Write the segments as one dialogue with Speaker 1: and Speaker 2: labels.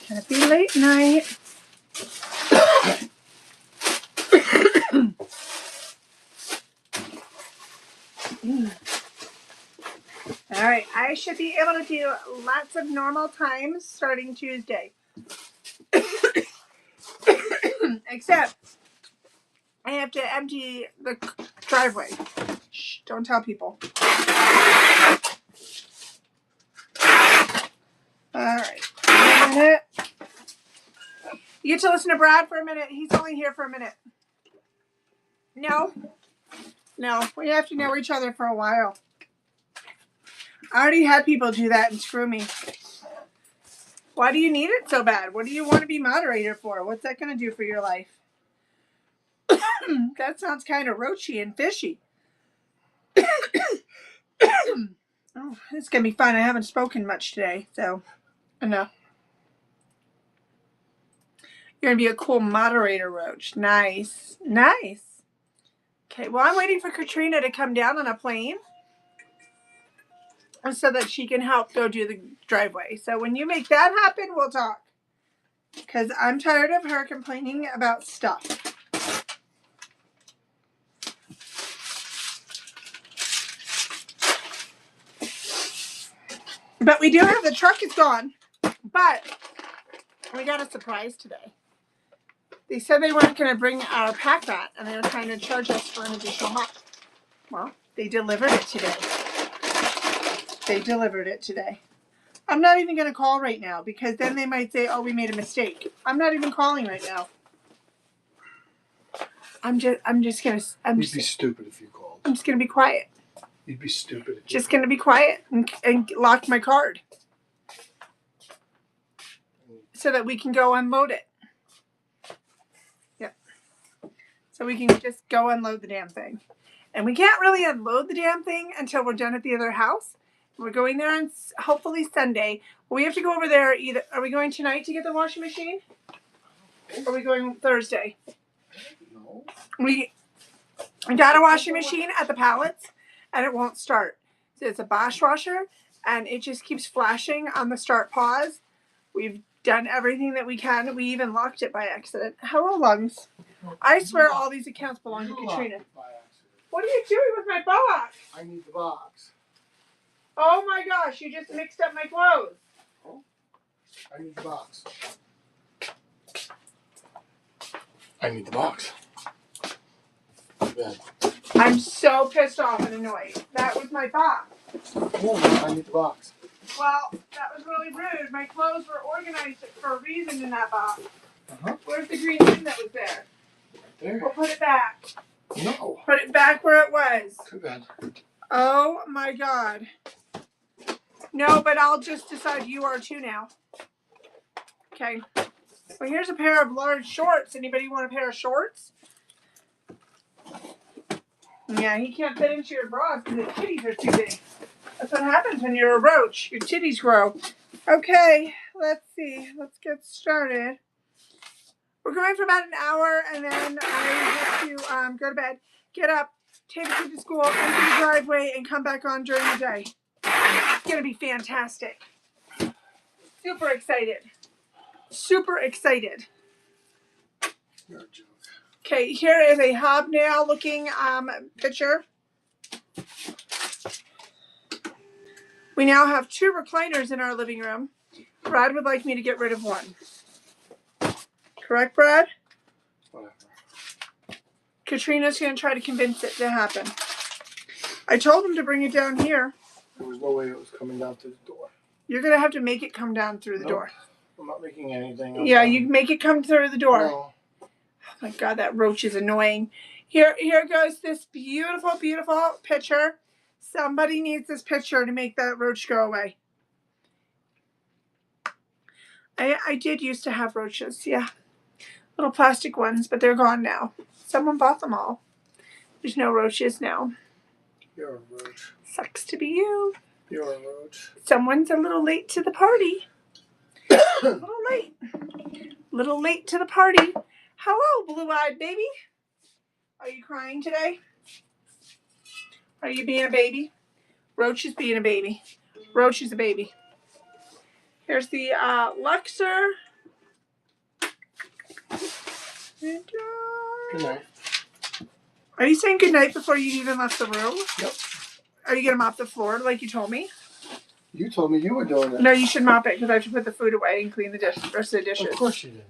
Speaker 1: Happy late night. All right, I should be able to do lots of normal times starting Tuesday. Except I have to empty the driveway. Shh, don't tell people. All right, a minute. You get to listen to Brad for a minute. He's only here for a minute. No, we have to know each other for a while. I already had people do that and screw me. Why do you need it so bad? What do you want to be moderator for? What's that going to do for your life? That sounds kind of roachy and fishy. Oh, it's going to be fun. I haven't spoken much today, so enough. You're going to be a cool moderator, Roach. Nice. Nice. Okay, well, I'm waiting for Katrina to come down on a plane so that she can help go do the driveway. So when you make that happen, we'll talk. Because I'm tired of her complaining about stuff. But we do have the truck is gone. But we got a surprise today. They said they weren't going to bring our pack rat, and they were trying to charge us for an additional month. Well, they delivered it today. I'm not even going to call right now because then they might say, oh, we made a mistake. I'm not even calling right now. You'd be
Speaker 2: stupid if you called.
Speaker 1: I'm just going to be quiet.
Speaker 2: You'd be stupid.
Speaker 1: Just going to be quiet and lock my card so that we can go unload it. Yep. So we can just go unload the damn thing. And we can't really unload the damn thing until we're done at the other house. We're going there on hopefully Sunday. We have to go over there either. Are we going tonight to get the washing machine? Or are we going Thursday?
Speaker 2: No.
Speaker 1: We got a washing machine at the pallets and it won't start. So it's a Bosch washer and it just keeps flashing on the start pause. We've done everything that we can. We even locked it by accident. Hello, Lungs. I swear all these accounts belong to Katrina. What are you doing with my box?
Speaker 2: I need the box.
Speaker 1: Oh my gosh, you just mixed up my clothes.
Speaker 2: Oh, I need the box. I need the box. Yeah.
Speaker 1: I'm so pissed off and annoyed. That was my box.
Speaker 2: Oh, I need the box.
Speaker 1: Well, that was really rude. My clothes were organized for a reason in that box.
Speaker 2: Uh-huh.
Speaker 1: Where's the green bin that was there?
Speaker 2: Right there.
Speaker 1: We'll put it back.
Speaker 2: No.
Speaker 1: Put it back where it was.
Speaker 2: Too bad.
Speaker 1: Oh my God. No, but I'll just decide you are too now. Okay. Well, here's a pair of large shorts. Anybody want a pair of shorts? Yeah, he can't fit into your bra because his titties are too big. That's what happens when you're a roach. Your titties grow. Okay, let's see. Let's get started. We're going for about an hour, and then I have to go to bed, get up, take the kid to school, empty the driveway, and come back on during the day. It's going to be fantastic. Super excited. Super excited.
Speaker 2: You're a joke.
Speaker 1: Okay, here is a hobnail looking picture. We now have 2 recliners in our living room. Brad would like me to get rid of one. Correct, Brad?
Speaker 2: Whatever.
Speaker 1: Katrina's going to try to convince it to happen. I told him to bring it down here.
Speaker 2: There was no way it was coming down to the door.
Speaker 1: You're going to have to make it come down through the door.
Speaker 2: I'm not making anything.
Speaker 1: Yeah, you make it come through the door.
Speaker 2: No.
Speaker 1: Oh my God, that roach is annoying. Here goes this beautiful, beautiful picture. Somebody needs this picture to make that roach go away. I did used to have roaches, yeah. Little plastic ones, but they're gone now. Someone bought them all. There's no roaches now.
Speaker 2: You're a roach.
Speaker 1: Sucks to be you.
Speaker 2: You're a roach.
Speaker 1: Someone's a little late to the party. A little late. Little late to the party. Hello, blue-eyed baby. Are you crying today? Are you being a baby? Roach is being a baby. Roach is a baby. Here's the Luxor.
Speaker 2: Good night.
Speaker 1: Are you saying goodnight before you even left the room?
Speaker 2: Yep.
Speaker 1: Are you going to mop the floor like you told me?
Speaker 2: You told me you were doing that.
Speaker 1: No, you should mop it because I have to put the food away and clean the rest of the dishes.
Speaker 2: Of course you didn't.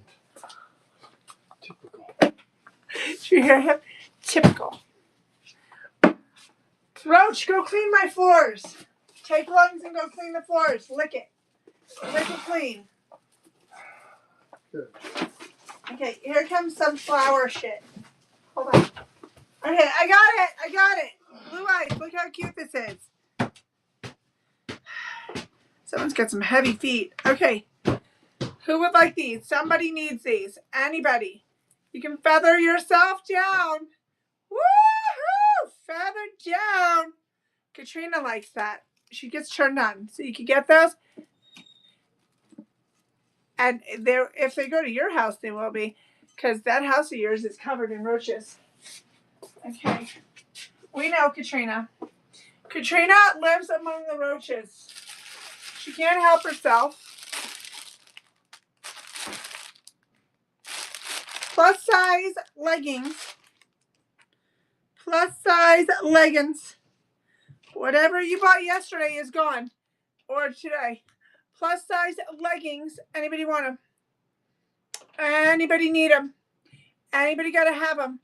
Speaker 2: Typical.
Speaker 1: Did you hear him? Typical. Roach, go clean my floors. Take lungs and go clean the floors. Lick it. Lick it clean.
Speaker 2: Good.
Speaker 1: Okay, here comes some flower shit. Hold on. Okay, I got it. Blue eyes, look how cute this is. Someone's got some heavy feet. Okay, who would like these? Somebody needs these. Anybody. You can feather yourself down. Woohoo! Feather down. Katrina likes that. She gets turned on. So you can get those. And if they go to your house, they will be. Because that house of yours is covered in roaches. Okay. We know Katrina. Katrina lives among the roaches. She can't help herself. Plus size leggings. Plus size leggings. Whatever you bought yesterday is gone. Or today. Plus size leggings. Anybody want them? Anybody need them? Anybody got to have them?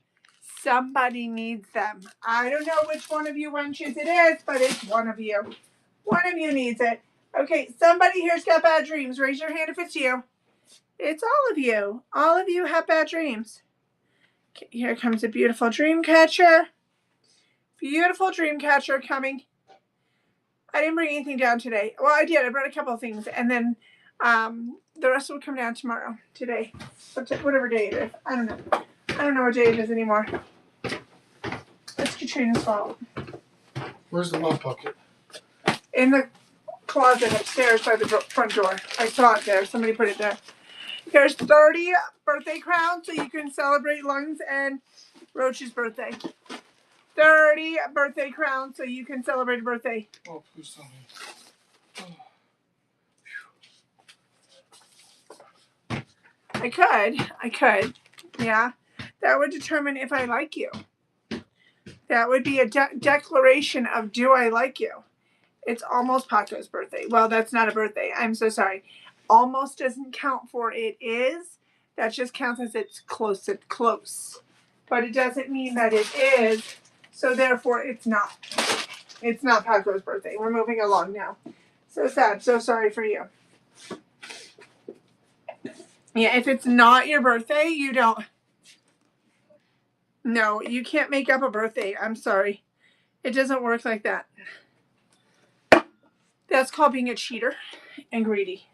Speaker 1: Somebody needs them. I don't know which one of you wenches it is, but it's one of you. One of you needs it. Okay, somebody here's got bad dreams. Raise your hand if it's you. It's all of you. All of you have bad dreams. Okay, here comes a beautiful dream catcher. Beautiful dream catcher coming. I didn't bring anything down today. Well, I did. I brought a couple of things. And then the rest will come down tomorrow. Today. Whatever day it is. I don't know. I don't know what day it is anymore. It's Katrina's fault.
Speaker 2: Where's the mop bucket?
Speaker 1: In the closet upstairs by the front door. I saw it there. Somebody put it there. Here's 30 birthday crowns so you can celebrate Lungs and Roach's birthday. 30 birthday crowns so you can celebrate a birthday.
Speaker 2: Oh, please tell me. Oh.
Speaker 1: I could. Yeah. That would determine if I like you. That would be a declaration of do I like you. It's almost Paco's birthday. Well, that's not a birthday. I'm so sorry. Almost doesn't count for it is. That just counts as it's close. But it doesn't mean that it is. So therefore, it's not. It's not Paco's birthday. We're moving along now. So sad. So sorry for you. Yeah, if it's not your birthday, you don't. No, you can't make up a birthday. I'm sorry. It doesn't work like that. That's called being a cheater and greedy.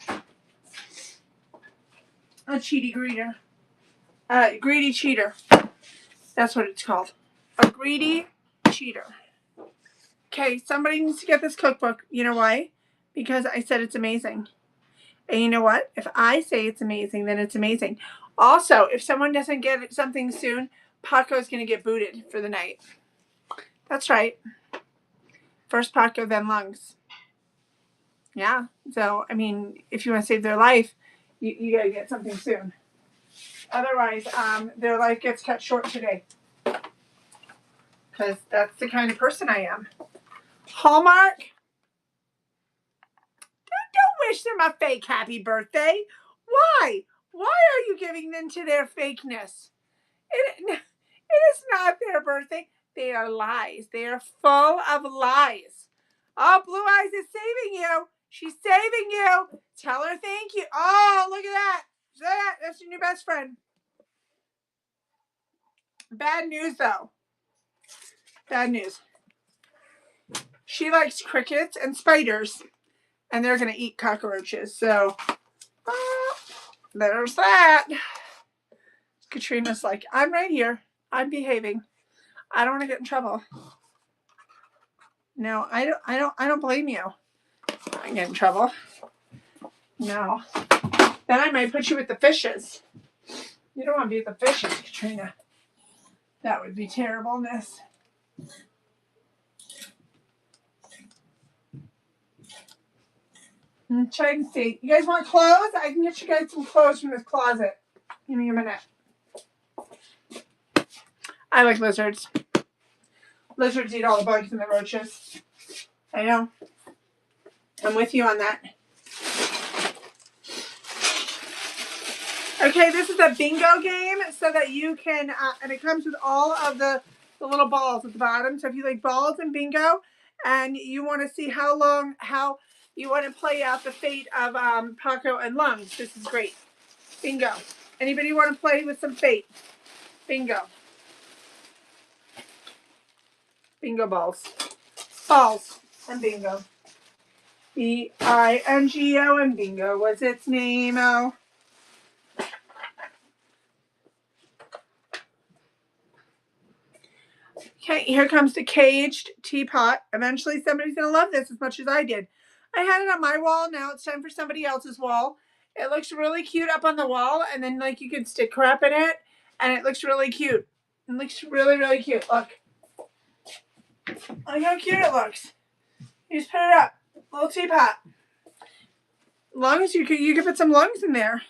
Speaker 1: A cheaty greeter. Greedy cheater. That's what it's called. A greedy cheater. Okay, somebody needs to get this cookbook. You know why? Because I said it's amazing. And you know what? If I say it's amazing, then it's amazing. Also, if someone doesn't get something soon, Paco's going to get booted for the night. That's right. First Paco, then Lungs. Yeah. So, I mean, if you want to save their life, you got to get something soon. Otherwise, their life gets cut short today. Because that's the kind of person I am. Hallmark, don't wish them a fake happy birthday. Why? Why are you giving them to their fakeness? It is not their birthday. They are lies. They are full of lies. Oh, Blue Eyes is saving you. She's saving you. Tell her thank you. Oh, look at that. That's your new best friend. Bad news, though. Bad news. She likes crickets and spiders, and they're going to eat cockroaches. So, there's that. Katrina's like, I'm right here. I'm behaving. I don't want to get in trouble. No, I don't blame you. I get in trouble. No. Then I might put you with the fishes. You don't want to be with the fishes, Katrina. That would be terribleness. Check and see. You guys want clothes? I can get you guys some clothes from this closet. Give me a minute. I like lizards. Lizards eat all the bugs and the roaches. I know. I'm with you on that. Okay, this is a bingo game so that you can, and it comes with all of the little balls at the bottom. So if you like balls and bingo and you want to see how you want to play out the fate of Paco and Lungs, this is great. Bingo. Anybody want to play with some fate? Bingo. Bingo balls. Balls and bingo. B-I-N-G-O and bingo was its name. Oh. Okay, here comes the caged teapot. Eventually somebody's going to love this as much as I did. I had it on my wall. Now it's time for somebody else's wall. It looks really cute up on the wall, and then like you can stick crap in it, and it looks really cute. It looks really, really cute. Look. Look how cute it looks. You just put it up. Little teapot. Lungs, you could put some lungs in there.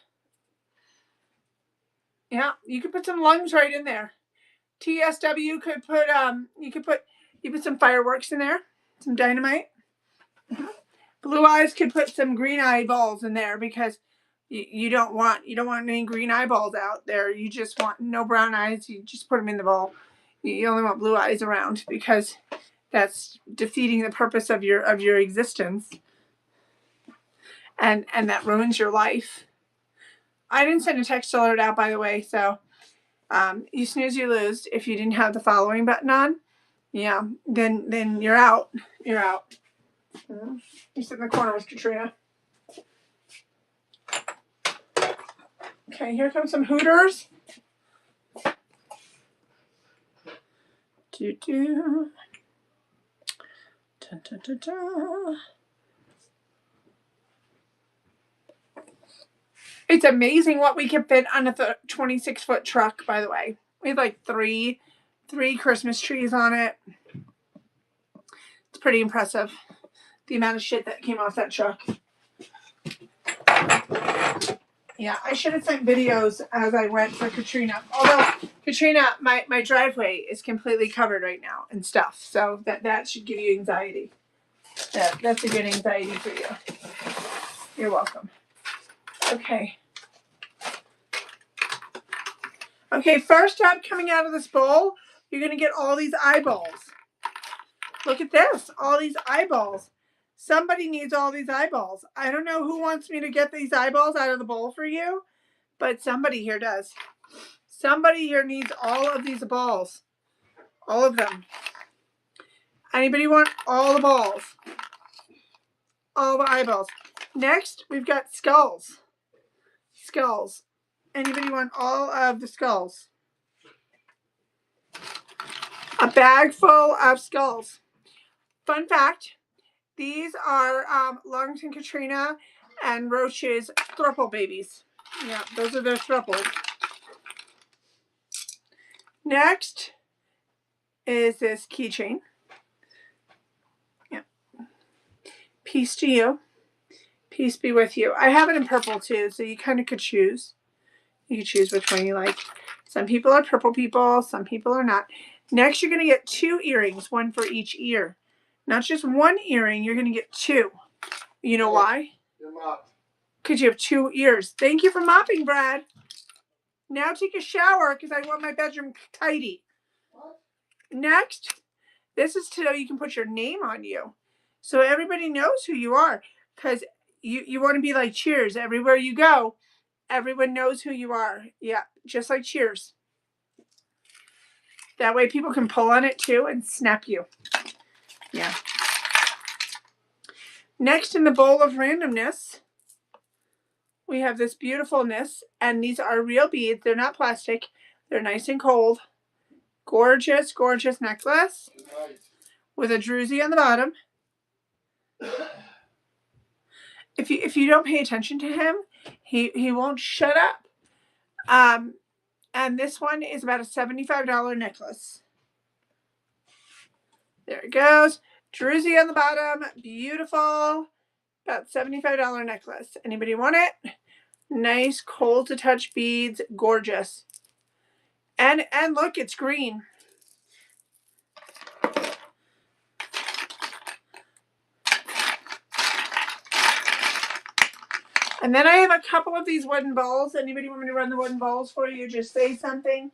Speaker 1: Yeah, you could put some lungs right in there. TSW could put you put some fireworks in there, some dynamite. Blue Eyes could put some green eyeballs in there because you don't want any green eyeballs out there. You just want no brown eyes. You just put them in the bowl. You only want blue eyes around because that's defeating the purpose of your existence, and that ruins your life. I didn't send a text alert out, by the way, so you snooze, you lose. If you didn't have the following button on, yeah, then you're out. You're out. You sit in the corner with Katrina. Okay, here comes some Hooters. Dun, dun, dun, dun. It's amazing what we can fit on a 26-foot truck, by the way. We had like three Christmas trees on it. It's pretty impressive, the amount of shit that came off that truck. Yeah, I should have sent videos as I went for Katrina. Although, Katrina, my driveway is completely covered right now and stuff. So that should give you anxiety. That's a good anxiety for you. You're welcome. Okay. Okay, first up, coming out of this bowl, you're going to get all these eyeballs. Look at this. All these eyeballs. Somebody needs all these eyeballs. I don't know who wants me to get these eyeballs out of the bowl for you, but somebody here does. Somebody here needs all of these balls. All of them. Anybody want all the balls? All the eyeballs. Next, we've got skulls. Skulls. Anybody want all of the skulls? A bag full of skulls. Fun fact, these are Lungs and Katrina and Roach's thruple babies. Yeah, those are their thruples. Next is this keychain. Yeah. Peace to you. Peace be with you. I have it in purple too, so you kind of could choose. You can choose which one you like. Some people are purple people, some people are not. Next, you're going to get 2 earrings, one for each ear. Not just 1 earring, you're going to get 2. You know why?
Speaker 2: You're mopped.
Speaker 1: Because you have 2 ears. Thank you for mopping, Brad. Now take a shower because I want my bedroom tidy.
Speaker 2: What?
Speaker 1: Next, this is so you can put your name on you. So everybody knows who you are. Because you want to be like Cheers. Everywhere you go, everyone knows who you are. Yeah, just like Cheers. That way people can pull on it too and snap you. Yeah. Next in the bowl of randomness, we have this beautifulness. And these are real beads. They're not plastic. They're nice and cold. Gorgeous, gorgeous necklace.
Speaker 2: Nice.
Speaker 1: With a druzy on the bottom. If you don't pay attention to him, he won't shut up. And this one is about a $75 necklace. There it goes. Druzy on the bottom. Beautiful. About $75 necklace. Anybody want it? Nice cold to touch beads, gorgeous. And look, it's green. And then I have a couple of these wooden bowls. Anybody want me to run the wooden bowls for you? Just say something.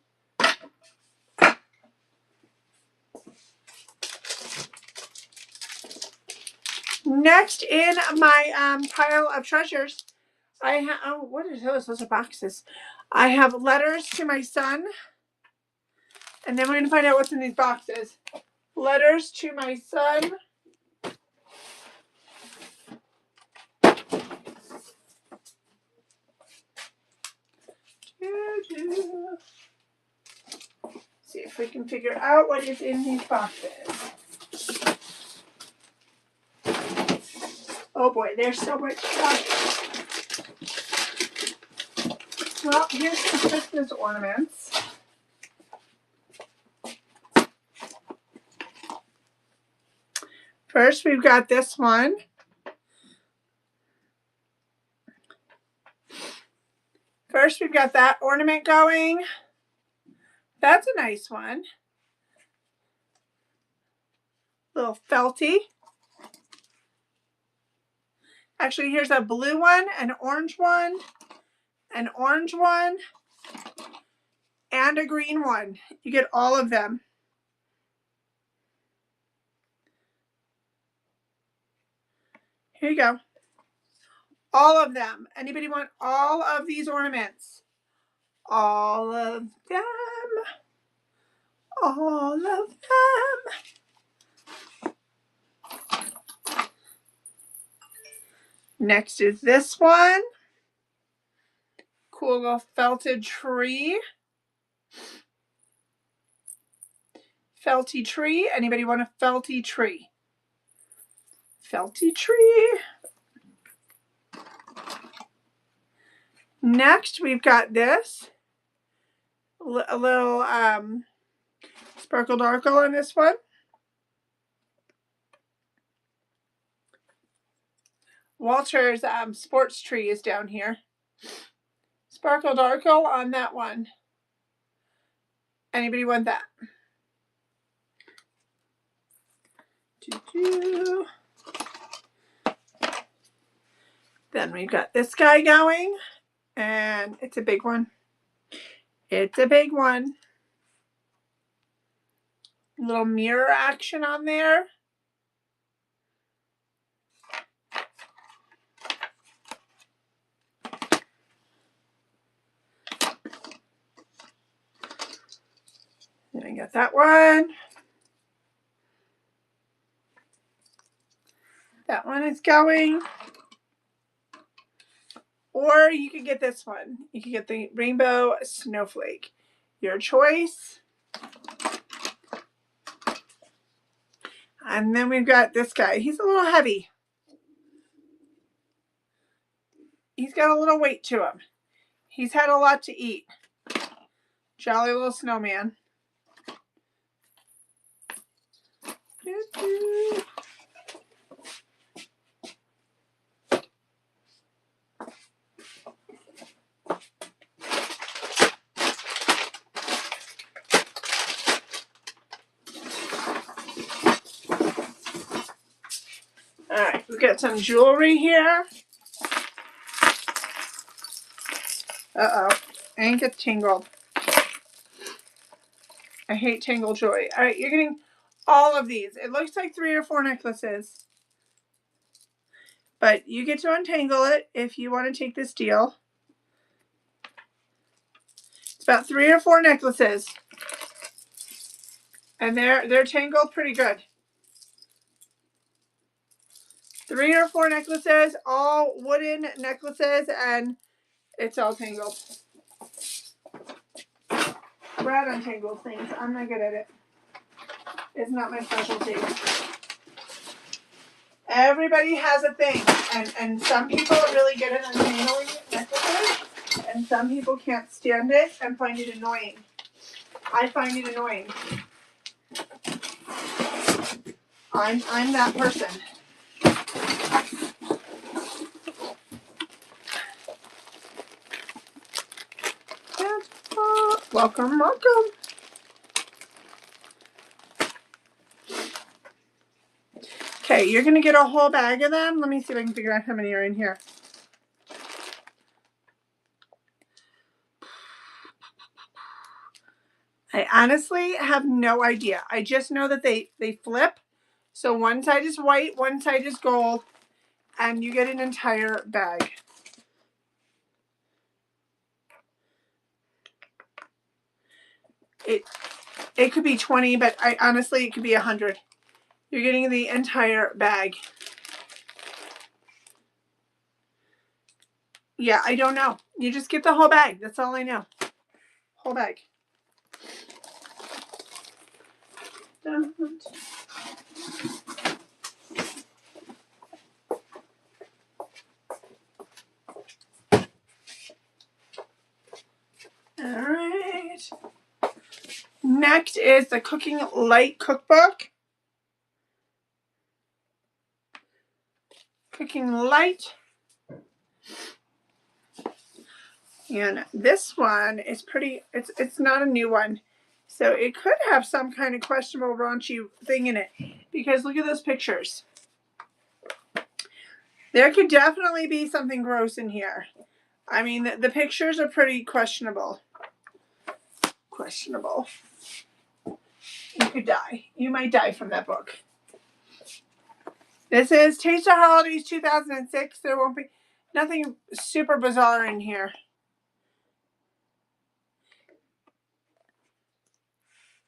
Speaker 1: Next in my pile of treasures, I have, oh, what are those? Those are boxes. I have letters to my son. And then we're going to find out what's in these boxes. Letters to my son. See if we can figure out what is in these boxes. Oh boy, there's so much stuff. Well, here's some Christmas ornaments. First, we've got this one. First, we've got that ornament going. That's a nice one. Little felty. Actually, here's a blue one, an orange one, and a green one. You get all of them. Here you go. All of them. Anybody want all of these ornaments? All of them. All of them. Next is this one. Cool little felted tree. Felty tree. Anybody want a felty tree? Felty tree. Next, we've got this. A little sparkle darkle on this one. Walter's sports tree is down here. Sparkle darkle on that one. Anybody want that? Then we've got this guy going, and it's a big one. It's a big one. Little mirror action on there. Then I got that one. That one is going. Or you could get this one. You could get the rainbow snowflake. Your choice. And then we've got this guy. He's a little heavy. He's got a little weight to him. He's had a lot to eat. Jolly little snowman. Alright, we've got some jewelry here. Uh-oh. Ink gets tingled. I hate tangled jewelry. Alright, you're getting all of these. It looks like 3 or 4 necklaces. But you get to untangle it if you want to take this deal. It's about 3 or 4 necklaces. And they're tangled pretty good. 3 or 4 necklaces, all wooden necklaces, and it's all tangled. Brad untangles things. I'm not good at it. It's not my specialty. Everybody has a thing, and some people are really good at untangling necklaces, and some people can't stand it and find it annoying. I find it annoying. I'm that person. Welcome, welcome. Okay, you're going to get a whole bag of them. Let me see if I can figure out how many are in here. I honestly have no idea. I just know that they flip. So one side is white, one side is gold, and you get an entire bag. It could be 20, but honestly, it could be 100. You're getting the entire bag. Yeah, I don't know. You just get the whole bag. That's all I know. Whole bag. All right. Next is the Cooking Light Cookbook. Cooking Light. And this one is pretty, it's not a new one. So it could have some kind of questionable raunchy thing in it. Because look at those pictures. There could definitely be something gross in here. I mean, the pictures are pretty questionable. Questionable. You could die. You might die from that book. This is Taste of Holidays 2006. There won't be nothing super bizarre in here.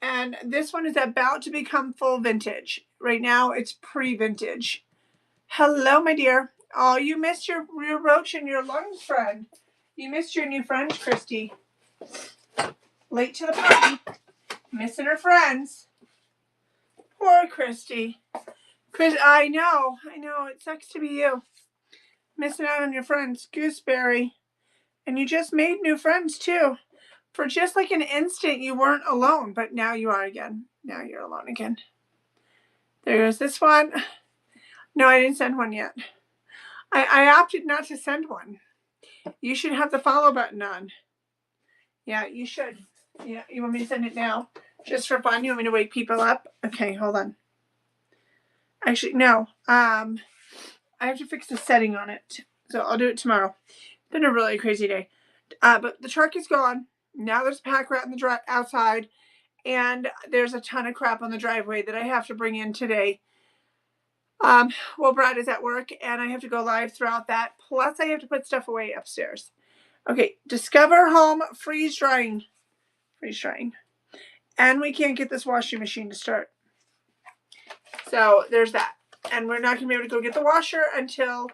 Speaker 1: And this one is about to become full vintage. Right now, it's pre-vintage. Hello, my dear. Oh, you missed your roach and your lungs friend. You missed your new friends, Christy. Late to the party. Missing her friends. Poor Christy. I know. It sucks to be you. Missing out on your friends. Gooseberry. And you just made new friends, too. For just like an instant, you weren't alone. But now you are again. Now you're alone again. There goes this one. No, I didn't send one yet. I opted not to send one. You should have the follow button on. Yeah, you should. Yeah, you want me to send it now? Just for fun? You want me to wake people up? Okay, hold on. Actually, no. I have to fix the setting on it. So I'll do it tomorrow. It's been a really crazy day. But the truck is gone. Now there's a pack rat in the outside. And there's a ton of crap on the driveway that I have to bring in today. Well, Brad is at work, and I have to go live throughout that. Plus, I have to put stuff away upstairs. Okay, Discover Home freeze drying. Freeze drying. And we can't get this washing machine to start. So there's that. And we're not going to be able to go get the washer until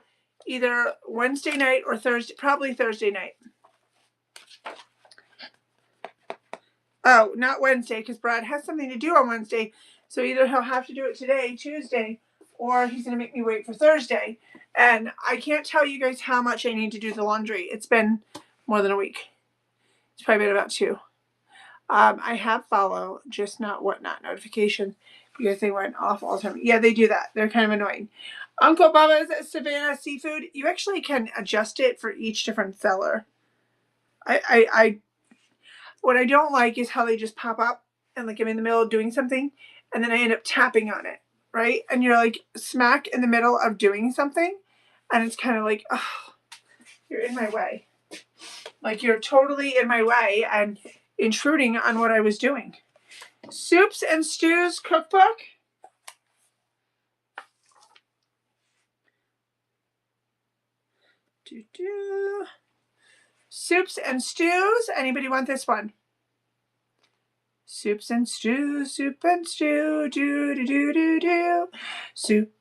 Speaker 1: either Wednesday night or Thursday, probably Thursday night. Oh, not Wednesday, because Brad has something to do on Wednesday. So either he'll have to do it today, Tuesday, or he's going to make me wait for Thursday. And I can't tell you guys how much I need to do the laundry. It's been more than a week. It's probably been about 2. I have follow, just not whatnot notifications because they went off all the time. Yeah, they do that. They're kind of annoying. Uncle Bubba's Savannah Seafood. You actually can adjust it for each different seller. What I don't like is how they just pop up and like I'm in the middle of doing something and then I end up tapping on it, right? And you're like smack in the middle of doing something and it's kind of like, oh, you're in my way. Like you're totally in my way and intruding on what I was doing. Soups and Stews Cookbook. Soups and Stews. Anybody want this one? Soups and Stew, Soup and Stew, do do do do do. Soup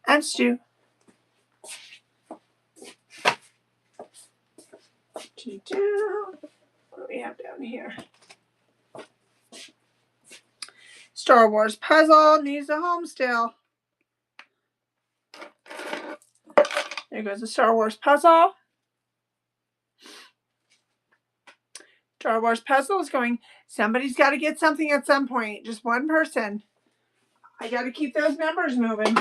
Speaker 1: and Stew. Do do. What do we have down here? Star Wars Puzzle needs a home still. There goes the Star Wars Puzzle. Star Wars Puzzle is going, somebody's got to get something at some point. Just one person. I got to keep those numbers moving.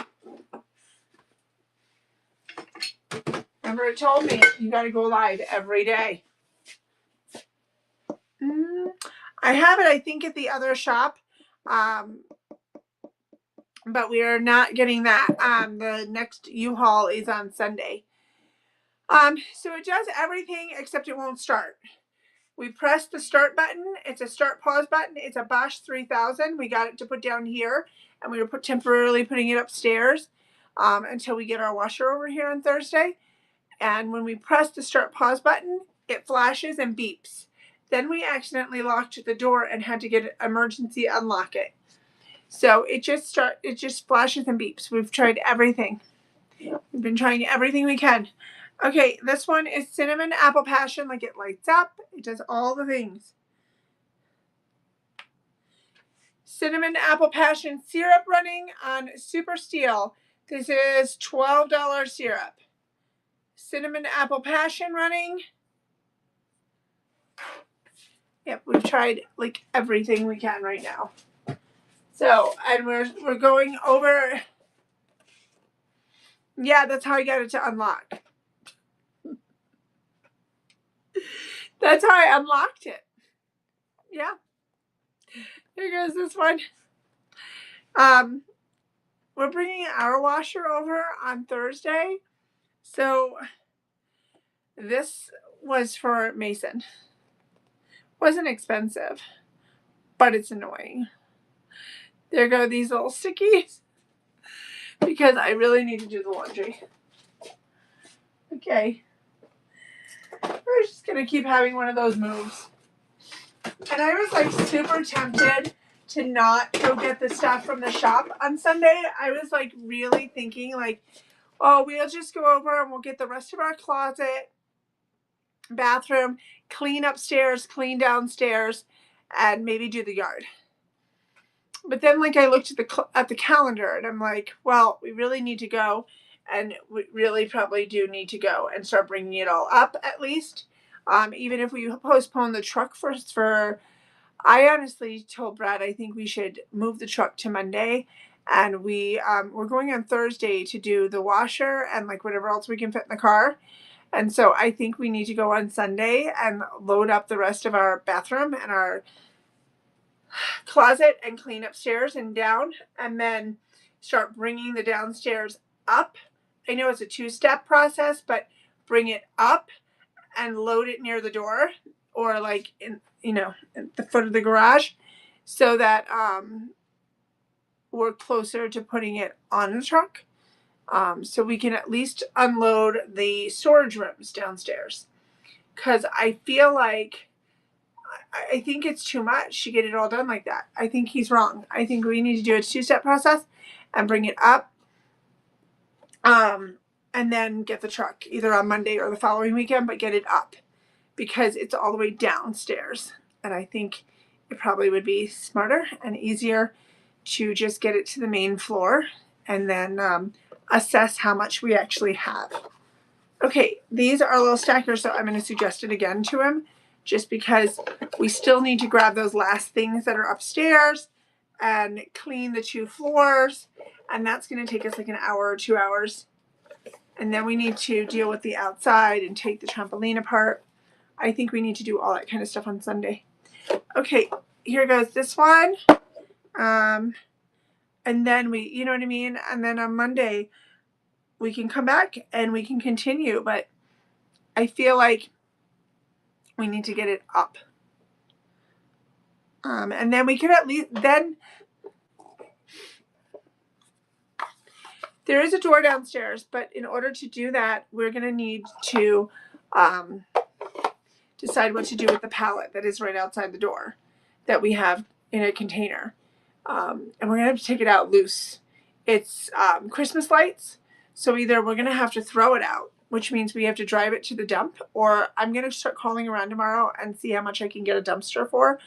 Speaker 1: Remember it told me you got to go live every day. I have it, I think, at the other shop, but we are not getting that. The next U-Haul is on Sunday. So it does everything except it won't start. We press the start button. It's a start pause button. It's a Bosch 3000. We got it to put down here, and we were temporarily putting it upstairs until we get our washer over here on Thursday. And when we press the start pause button, it flashes and beeps. Then we accidentally locked the door and had to get an emergency unlock it. So it just flashes and beeps. We've tried everything. We've been trying everything we can. Okay, this one is cinnamon apple passion. Like, it lights up. It does all the things. Cinnamon apple passion syrup running on super steel. This is $12 syrup. Cinnamon apple passion running. Yep, we've tried like everything we can right now. So, and we're going over. Yeah, that's how I got it to unlock. That's how I unlocked it. Yeah. Here goes this one. We're bringing our washer over on Thursday. So this was for Mason. Wasn't expensive, but it's annoying. There go these little stickies because I really need to do the laundry. Okay. We're just going to keep having one of those moves. And I was like super tempted to not go get the stuff from the shop on Sunday. I was like really thinking like, oh, we'll just go over and we'll get the rest of our closet, bathroom, clean upstairs, clean downstairs, and maybe do the yard. But then like I looked at the calendar and I'm like, well, we really need to go, and we really probably do need to go and start bringing it all up at least. Even if we postpone the truck for I honestly told Brad I think we should move the truck to Monday, and we're going on Thursday to do the washer and like whatever else we can fit in the car. And so I think we need to go on Sunday and load up the rest of our bathroom and our closet and clean upstairs and down, and then start bringing the downstairs up. I know it's a two-step process, but bring it up and load it near the door or like in, at the foot of the garage, so that we're closer to putting it on the truck. So we can at least unload the storage rooms downstairs. Because I feel like, I think it's too much to get it all done like that. I think he's wrong. I think we need to do a two-step process and bring it up. And then get the truck either on Monday or the following weekend, but get it up. Because it's all the way downstairs. And I think it probably would be smarter and easier to just get it to the main floor and then assess how much we actually have. Okay, these are little stackers, so I'm going to suggest it again to him, just because we still need to grab those last things that are upstairs and clean the 2 floors, and that's going to take us like an hour or 2 hours. And then we need to deal with the outside and take the trampoline apart. I think we need to do all that kind of stuff on Sunday. Okay, here goes this one. And then we, you know what I mean? And then on Monday, we can come back and we can continue. But I feel like we need to get it up. And then we can at least, then there is a door downstairs. But in order to do that, we're going to need to decide what to do with the pallet that is right outside the door that we have in a container. And we're going to have to take it out loose. It's Christmas lights, so either we're going to have to throw it out, which means we have to drive it to the dump, or I'm going to start calling around tomorrow and see how much I can get a dumpster for,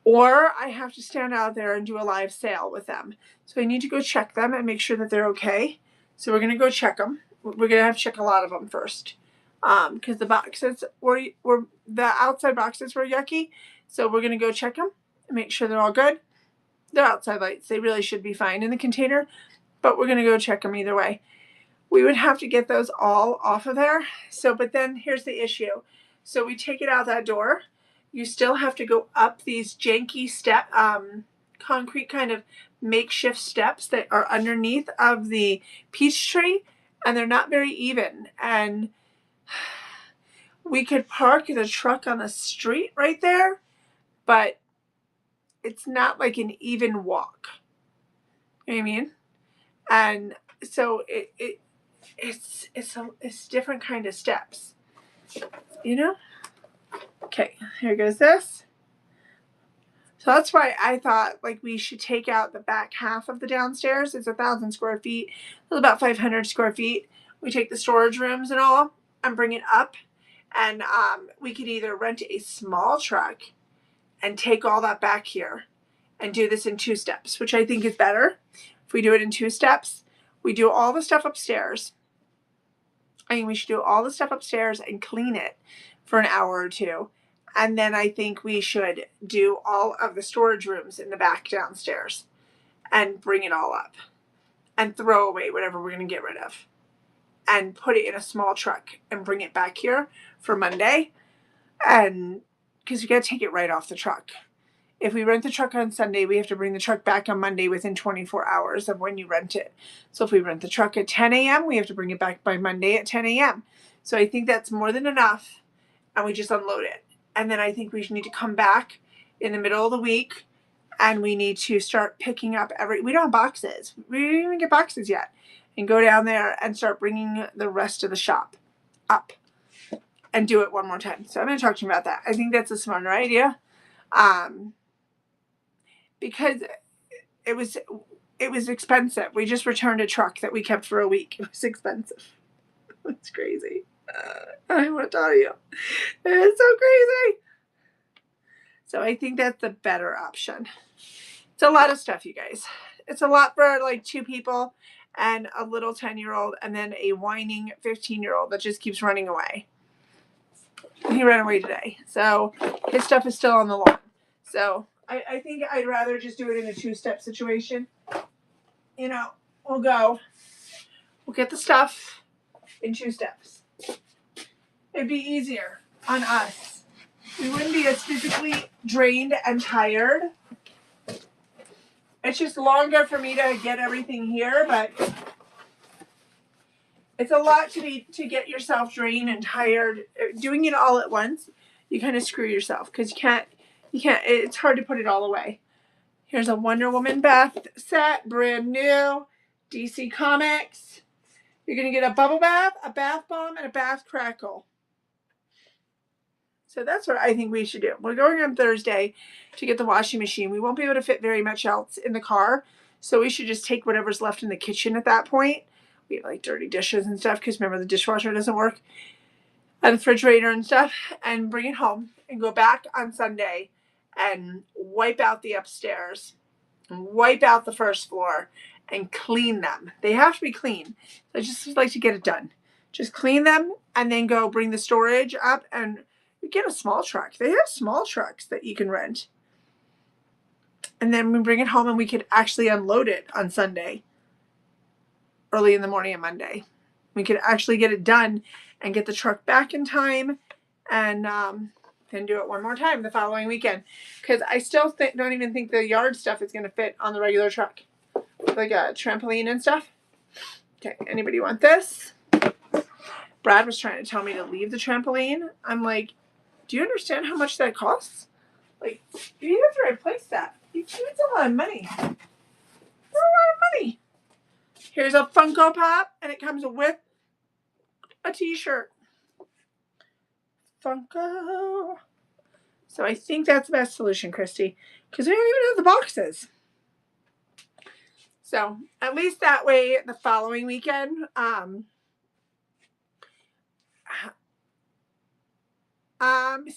Speaker 1: or I have to stand out there and do a live sale with them. So I need to go check them and make sure that they're okay. So we're going to go check them. We're going to have to check a lot of them first. Because the boxes were the outside boxes were yucky, so we're gonna go check them and make sure they're all good. They're outside lights; they really should be fine in the container, but we're gonna go check them either way. We would have to get those all off of there. So, but then here's the issue: so we take it out that door, you still have to go up these janky concrete kind of makeshift steps that are underneath of the peach tree, and they're not very even. And we could park the truck on the street right there, but it's not like an even walk. You know what I mean? And so it's different kind of steps, you know? Okay, here goes this. So that's why I thought like we should take out the back half of the downstairs. It's 1,000 square feet. It's about 500 square feet. We take the storage rooms and all and bring it up. And we could either rent a small truck and take all that back here and do this in 2 steps, which I think is better. If we do it in 2 steps, we do all the stuff upstairs. I mean, we should do all the stuff upstairs and clean it for an hour or 2. And then I think we should do all of the storage rooms in the back downstairs and bring it all up and throw away whatever we're going to get rid of and put it in a small truck and bring it back here for Monday. And because you got to take it right off the truck. If we rent the truck on Sunday, we have to bring the truck back on Monday within 24 hours of when you rent it. So if we rent the truck at 10 a.m., we have to bring it back by Monday at 10 a.m. So I think that's more than enough, and we just unload it. And then I think we need to come back in the middle of the week, and we need to start picking up we don't have boxes. We didn't even get boxes yet. And go down there and start bringing the rest of the shop up and do it one more time. So I'm going to talk to you about that. I think that's a smarter idea. Because it was expensive. We just returned a truck that we kept for a week. It was expensive. It's crazy. I want to tell you. It's so crazy. So I think that's the better option. It's a lot of stuff, you guys. It's a lot for like 2 people and a little 10-year-old and then a whining 15-year-old that just keeps running away. He ran away today. So his stuff is still on the lawn. So I think I'd rather just do it in a 2-step situation. You know, we'll get the stuff in 2 steps. It'd be easier on us. We wouldn't be as physically drained and tired. It's just longer for me to get everything here, but it's a lot to get yourself drained and tired. Doing it all at once, you kind of screw yourself because you can't, it's hard to put it all away. Here's a Wonder Woman bath set, brand new, DC Comics. You're going to get a bubble bath, a bath bomb, and a bath crackle. So that's what I think we should do. We're going on Thursday to get the washing machine. We won't be able to fit very much else in the car, so we should just take whatever's left in the kitchen at that point. We have like dirty dishes and stuff because remember the dishwasher doesn't work, and the refrigerator and stuff, and bring it home and go back on Sunday and wipe out the upstairs and wipe out the first floor and clean them. They have to be clean. So I just like to get it done. Just clean them and then go bring the storage up and get a small truck. They have small trucks that you can rent. And then we bring it home and we could actually unload it on Sunday, early in the morning on Monday. We could actually get it done and get the truck back in time and then do it one more time the following weekend. Because I still don't even think the yard stuff is going to fit on the regular truck. Like a trampoline and stuff. Okay, anybody want this? Brad was trying to tell me to leave the trampoline. I'm like, do you understand how much that costs? Like, you have to replace that. It's a lot of money. It's a lot of money. Here's a Funko Pop, and it comes with a t-shirt. Funko. So I think that's the best solution, Christy, because we don't even have the boxes. So at least that way, the following weekend,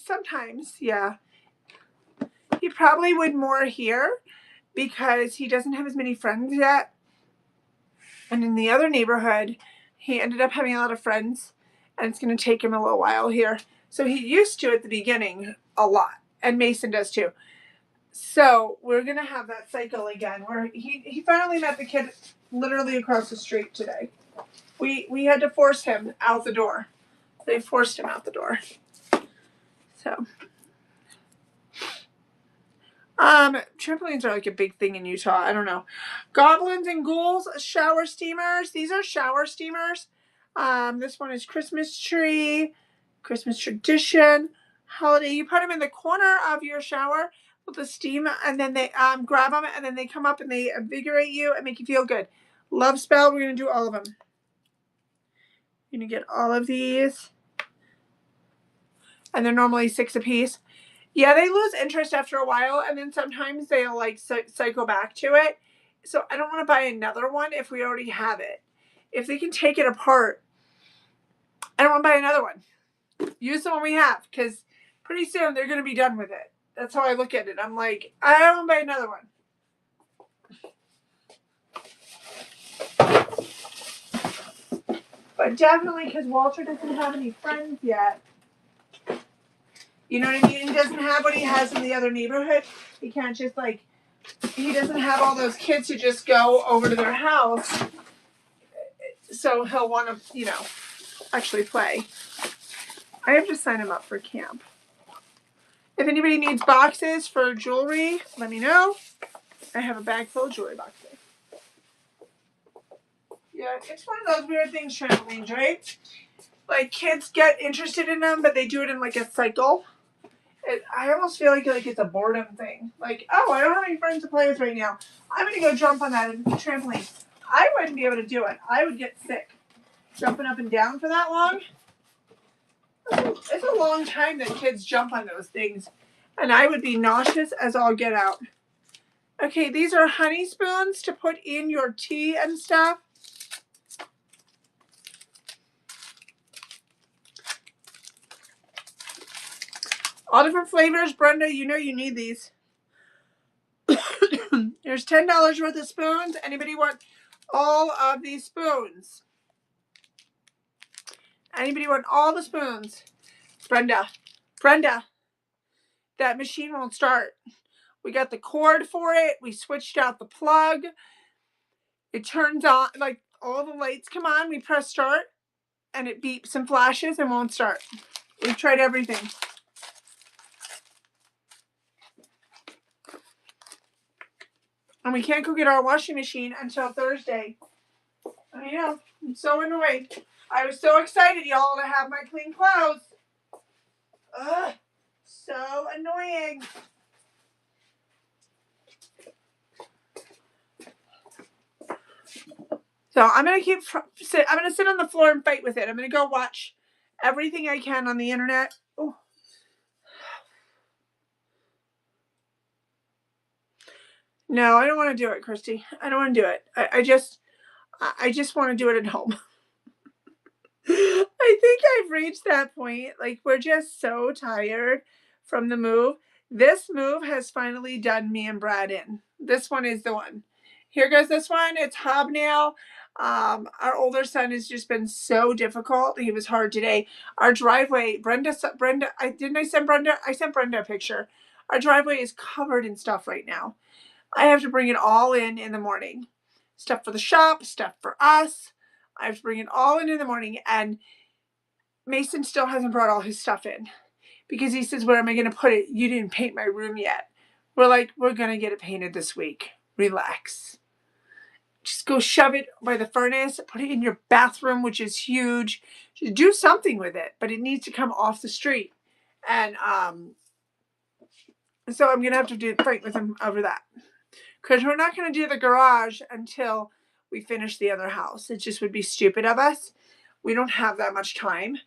Speaker 1: sometimes, yeah, he probably would more here because he doesn't have as many friends yet. And in the other neighborhood, he ended up having a lot of friends, and it's going to take him a little while here. So he used to at the beginning a lot, and Mason does too. So we're going to have that cycle again where he finally met the kid literally across the street today. We had to force him out the door. They forced him out the door. So Trampolines are like a big thing in Utah. I don't know. Goblins and ghouls shower steamers. These are shower steamers. This one is Christmas tree, Christmas tradition, holiday. You put them in the corner of your shower with the steam, and then they grab them, and then they come up and they invigorate you and make you feel good. Love spell. We're gonna do all of them. You're gonna get all of these, and they're normally 6 a piece. Yeah, they lose interest after a while, and then sometimes they'll like cycle back to it. So I don't want to buy another one if we already have it. If they can take it apart, I don't want to buy another one. Use the one we have, because pretty soon they're going to be done with it. That's how I look at it. I'm like, I don't want to buy another one. But definitely, because Walter doesn't have any friends yet. You know what I mean? He doesn't have what he has in the other neighborhood. He can't just like, he doesn't have all those kids who just go over to their house. So he'll want to, you know, actually play. I have to sign him up for camp. If anybody needs boxes for jewelry, let me know. I have a bag full of jewelry boxes. Yeah, it's one of those weird things, trampolines, right? Like, kids get interested in them, but they do it in like a cycle. I almost feel like it's a boredom thing. Like, oh, I don't have any friends to play with right now. I'm going to go jump on that trampoline. I wouldn't be able to do it. I would get sick. Jumping up and down for that long. It's a long time that kids jump on those things. And I would be nauseous as all get out. Okay, these are honey spoons to put in your tea and stuff. All different flavors. Brenda, you know you need these. There's $10 worth of spoons. Anybody want all of these spoons? Anybody want all the spoons? Brenda, that machine won't start. We got the cord for it. We switched out the plug. It turns on, like all the lights come on. We press start and it beeps and flashes and won't start. We've tried everything. And we can't go get our washing machine until Thursday. I know. I'm so annoyed. I was so excited, y'all, to have my clean clothes. Ugh. So annoying. So I'm gonna sit on the floor and fight with it. I'm gonna go watch everything I can on the internet. Oh. No, I don't want to do it, Christy. I don't want to do it. I just want to do it at home. I think I've reached that point. Like, we're just so tired from the move. This move has finally done me and Brad in. This one is the one. Here goes this one. It's hobnail. Our older son has just been so difficult. He was hard today. Our driveway, I sent Brenda a picture. Our driveway is covered in stuff right now. I have to bring it all in the morning. Stuff for the shop, stuff for us. I have to bring it all in the morning, and Mason still hasn't brought all his stuff in because he says, where am I going to put it? You didn't paint my room yet. We're like, we're going to get it painted this week. Relax. Just go shove it by the furnace, put it in your bathroom, which is huge. Just do something with it, but it needs to come off the street. And so I'm going to have to fight with him over that. Because we're not going to do the garage until we finish the other house. It just would be stupid of us. We don't have that much time.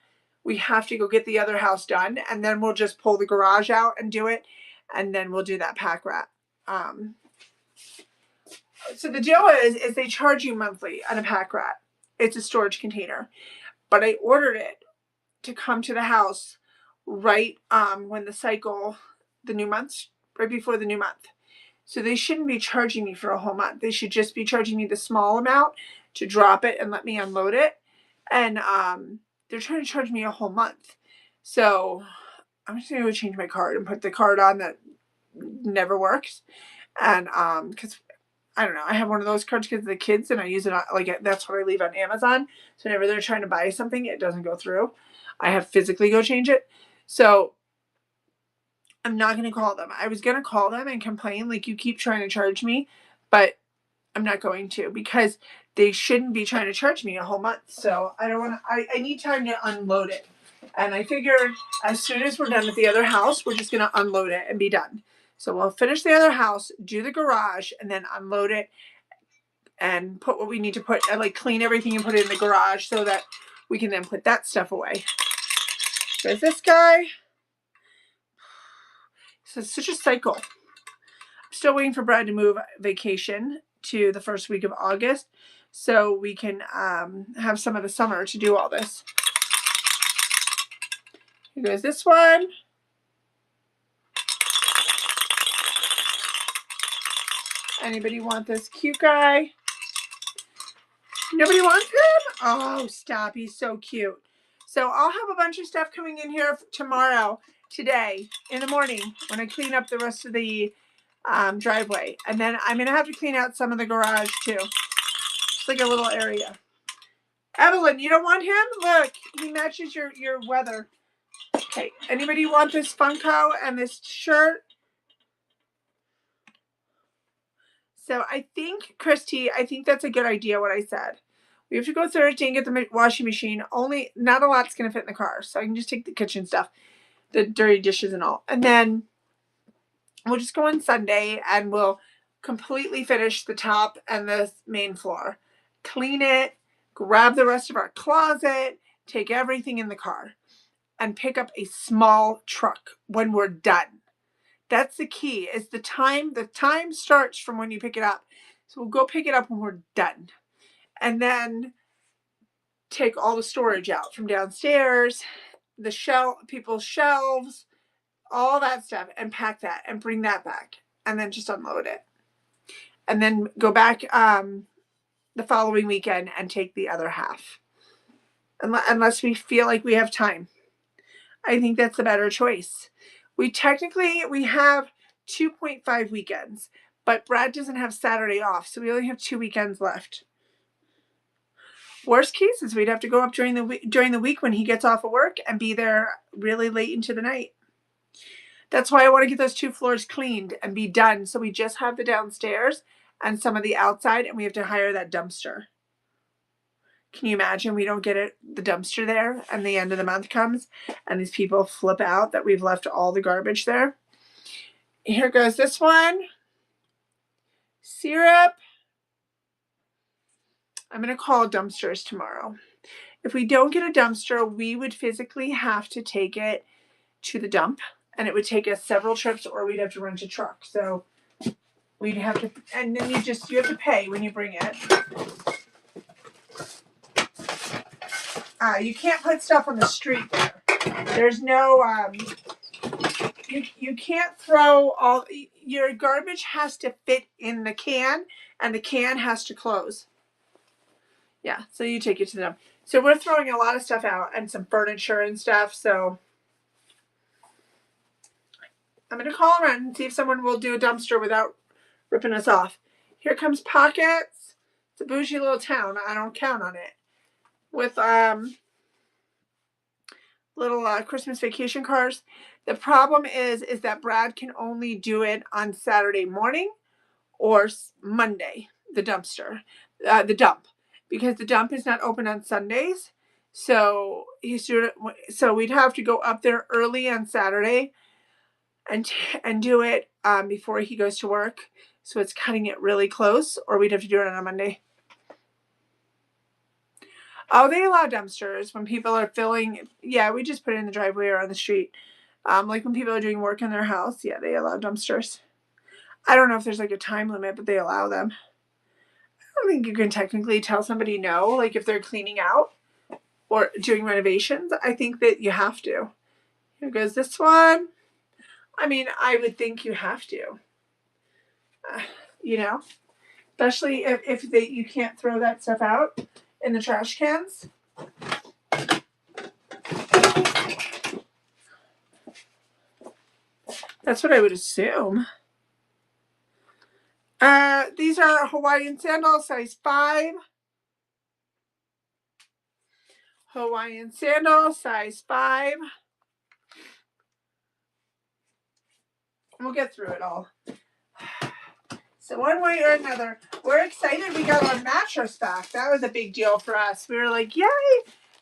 Speaker 1: We have to go get the other house done, and then we'll just pull the garage out and do it, and then we'll do that pack rat. So the deal is they charge you monthly on a pack rat. It's a storage container. But I ordered it to come to the house right when the new month, right before the new month. So they shouldn't be charging me for a whole month. They should just be charging me the small amount to drop it and let me unload it. And they're trying to charge me a whole month. So I'm just going to go change my card and put the card on that never works. And because I don't know, I have one of those cards because of the kids, and I use it on, like, that's what I leave on Amazon. So whenever they're trying to buy something, it doesn't go through. I have physically go change it. So I'm not going to call them. I was going to call them and complain, like, you keep trying to charge me, but I'm not going to, because they shouldn't be trying to charge me a whole month. So I don't want to, I need time to unload it. And I figured as soon as we're done with the other house, we're just going to unload it and be done. So we'll finish the other house, do the garage, and then unload it and put what we need to put, and like clean everything and put it in the garage so that we can then put that stuff away. There's this guy. So it's such a cycle. I'm still waiting for Brad to move vacation to the first week of August so we can have some of the summer to do all this. Here goes this one. Anybody want this cute guy? Nobody wants him? Oh, stop. He's so cute. So I'll have a bunch of stuff coming in here tomorrow, today, in the morning, when I clean up the rest of the driveway. And then I'm going to have to clean out some of the garage, too. It's like a little area. Evelyn, you don't want him? Look, he matches your weather. Okay, anybody want this Funko and this shirt? So I think, Christy, I think that's a good idea what I said. We have to go Thursday and get the washing machine. Only, not a lot's going to fit in the car. So I can just take the kitchen stuff, the dirty dishes and all. And then we'll just go on Sunday and we'll completely finish the top and the main floor. Clean it, grab the rest of our closet, take everything in the car, and pick up a small truck when we're done. That's the key, is the time. The time starts from when you pick it up. So we'll go pick it up when we're done. And then take all the storage out from downstairs, the people's shelves, all that stuff, and pack that and bring that back. And then just unload it. And then go back the following weekend and take the other half. Unless we feel like we have time. I think that's the better choice. We have 2.5 weekends, but Brad doesn't have Saturday off, so we only have 2 weekends left. Worst case is we'd have to go up during the week when he gets off of work and be there really late into the night. That's why I want to get those 2 floors cleaned and be done, so we just have the downstairs and some of the outside, and we have to hire that dumpster. Can you imagine we don't get the dumpster there and the end of the month comes and these people flip out that we've left all the garbage there? Here goes this one. Syrup. I'm going to call dumpsters tomorrow. If we don't get a dumpster, we would physically have to take it to the dump, and it would take us several trips, or we'd have to rent a truck. So we'd have to, and then you have to pay when you bring it. You can't put stuff on the street there. There's no, you can't throw all, your garbage has to fit in the can, and the can has to close. Yeah, so you take it to them. So we're throwing a lot of stuff out and some furniture and stuff, so I'm going to call around and see if someone will do a dumpster without ripping us off. Here comes Pockets. It's a bougie little town. I don't count on it. With little Christmas vacation cars. The problem is that Brad can only do it on Saturday morning or Monday, the dump, because the dump is not open on Sundays. So we'd have to go up there early on Saturday and do it before he goes to work. So it's cutting it really close, or we'd have to do it on a Monday. Oh, they allow dumpsters when people are filling. Yeah, we just put it in the driveway or on the street. Like when people are doing work in their house, yeah, they allow dumpsters. I don't know if there's like a time limit, but they allow them. I don't think you can technically tell somebody no, like if they're cleaning out or doing renovations. I think that you have to. Here goes this one. I mean, I would think you have to. Especially if you can't throw that stuff out in the trash cans. That's what I would assume. These are Hawaiian sandals, size 5. Hawaiian sandals, size 5. We'll get through it all. So one way or another, we're excited we got our mattress back. That was a big deal for us. We were like, yay!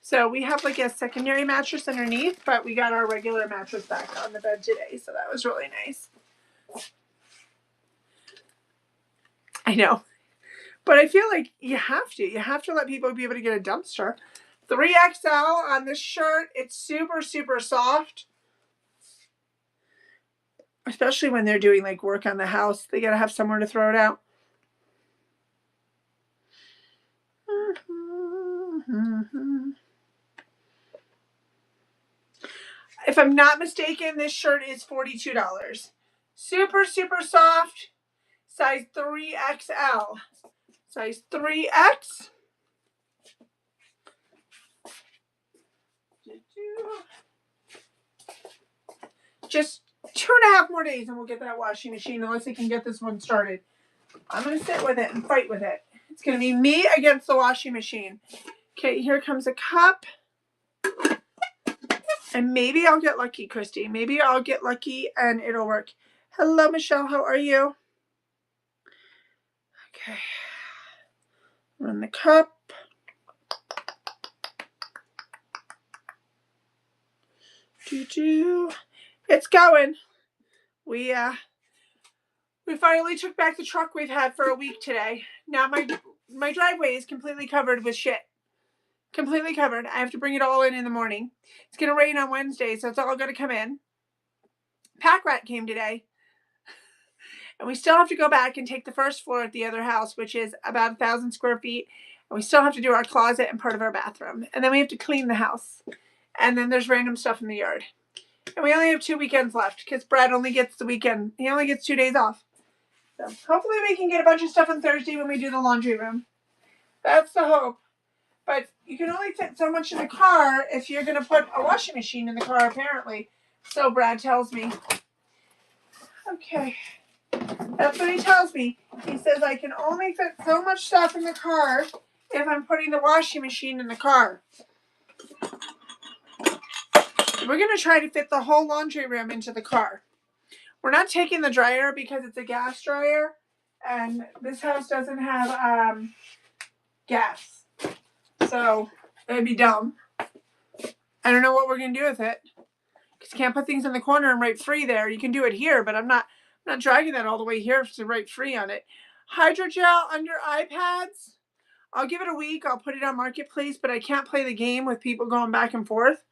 Speaker 1: So we have like a secondary mattress underneath, but we got our regular mattress back on the bed today. So that was really nice. I know. But I feel like you have to. You have to let people be able to get a dumpster. 3XL on this shirt. It's super, super soft. Especially when they're doing like work on the house. They got to have somewhere to throw it out. If I'm not mistaken, this shirt is $42. Super, super soft. Size 3XL. Size 3X. Just 2.5 more days and we'll get that washing machine unless they can get this one started. I'm going to sit with it and fight with it. It's going to be me against the washing machine. Okay, here comes a cup. And maybe I'll get lucky, Christy. Maybe I'll get lucky and it'll work. Hello, Michelle. How are you? Okay. Run the cup. It's going. We finally took back the truck we've had for a week today. Now my driveway is completely covered with shit. Completely covered. I have to bring it all in the morning. It's going to rain on Wednesday, so it's all going to come in. Pack rat came today. And we still have to go back and take the first floor at the other house, which is about 1,000 square feet. And we still have to do our closet and part of our bathroom. And then we have to clean the house. And then there's random stuff in the yard. And we only have 2 weekends left because Brad only gets the weekend. He only gets 2 days off. So hopefully we can get a bunch of stuff on Thursday when we do the laundry room. That's the hope. But you can only fit so much in the car if you're going to put a washing machine in the car, apparently. So Brad tells me. Okay. That's what he tells me. He says I can only fit so much stuff in the car if I'm putting the washing machine in the car. We're going to try to fit the whole laundry room into the car. We're not taking the dryer because it's a gas dryer. And this house doesn't have gas. So it'd be dumb. I don't know what we're going to do with it. Because you can't put things in the corner and write free there. You can do it here, but I'm not dragging that all the way here to write free on it. Hydrogel under iPads. I'll give it a week. I'll put it on Marketplace, but I can't play the game with people going back and forth.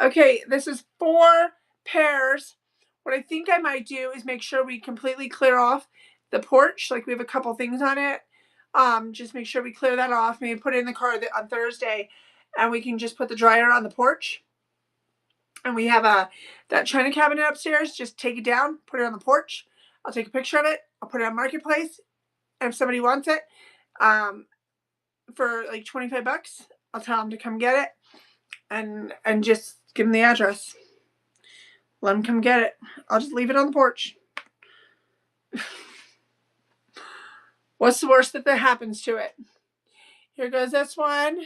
Speaker 1: Okay, this is 4 pairs. What I think I might do is make sure we completely clear off the porch. Like we have a couple things on it. Just make sure we clear that off. Maybe put it in the car on Thursday, and we can just put the dryer on the porch. And we have that china cabinet upstairs. Just take it down, put it on the porch. I'll take a picture of it. I'll put it on Marketplace. And if somebody wants it, for like $25, I'll tell them to come get it. And just give them the address. Let them come get it. I'll just leave it on the porch. What's the worst that happens to it? Here goes this one.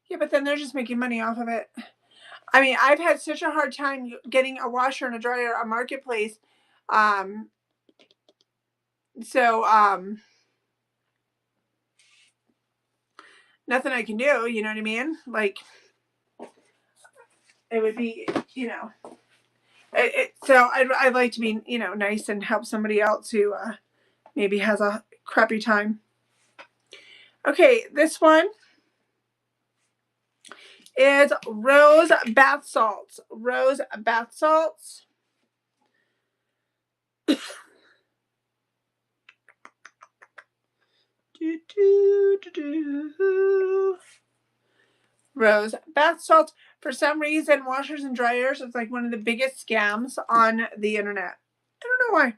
Speaker 1: Yeah, but then they're just making money off of it. I mean, I've had such a hard time getting a washer and a dryer on Marketplace. Nothing I can do, you know what I mean? Like, it would be, so I'd like to be, nice and help somebody else who maybe has a crappy time. Okay, this one is Rose bath salts. Rose bath salts. Rose bath salts. For some reason, washers and dryers is like one of the biggest scams on the internet. I don't know why.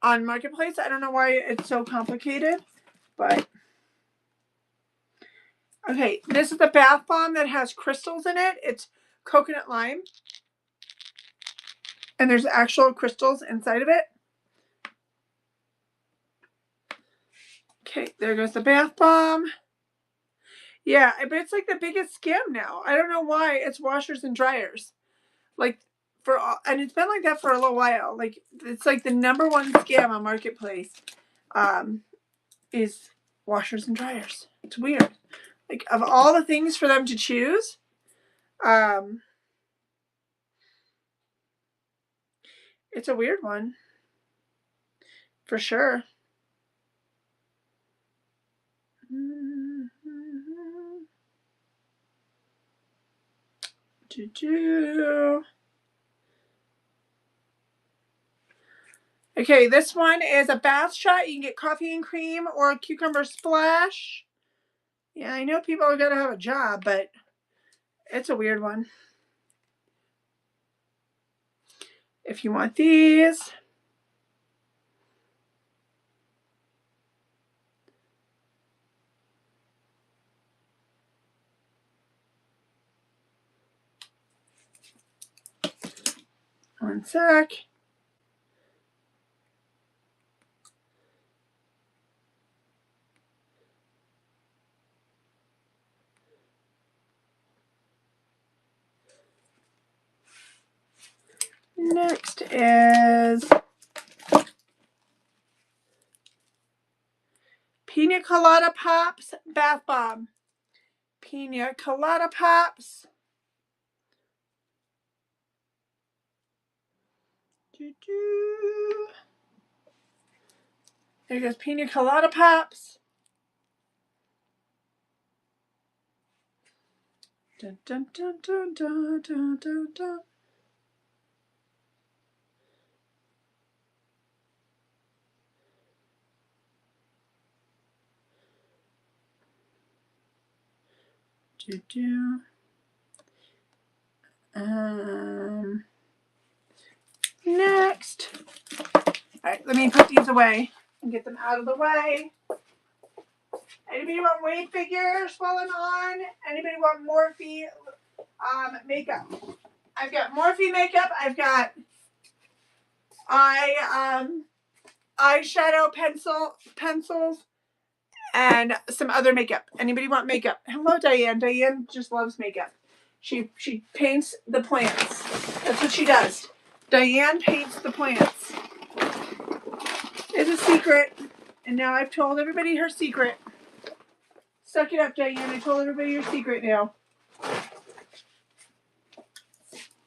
Speaker 1: On Marketplace, I don't know why it's so complicated, but okay, this is the bath bomb that has crystals in it. It's coconut lime, and there's actual crystals inside of it. Okay, there goes the bath bomb. Yeah, but it's like the biggest scam now. I don't know why it's washers and dryers. Like for all, and it's been like that for a little while. Like it's like the #1 scam on Marketplace is washers and dryers. It's weird. Like of all the things for them to choose, it's a weird one for sure. Okay, this one is a bath shot. You can get coffee and cream or a cucumber splash. Yeah, I know people are gonna have a job, but it's a weird one. If you want these. One sec. Next is Pina Colada Pops Bath Bomb. Pina Colada Pops. There goes Pina Colada Pops. Dun, dun, dun, dun, dun, dun, dun, dun. Next. All right, let me put these away and get them out of the way. Anybody want wave figures while I'm on? Anybody want Morphe makeup? I've got Morphe makeup. I've got eyeshadow pencils and some other makeup. Anybody want makeup? Hello, Diane. Diane just loves makeup. She paints the plants. That's what she does. Diane paints the plants. It's a secret, and now I've told everybody her secret. Suck it up, Diane. I told everybody your secret now.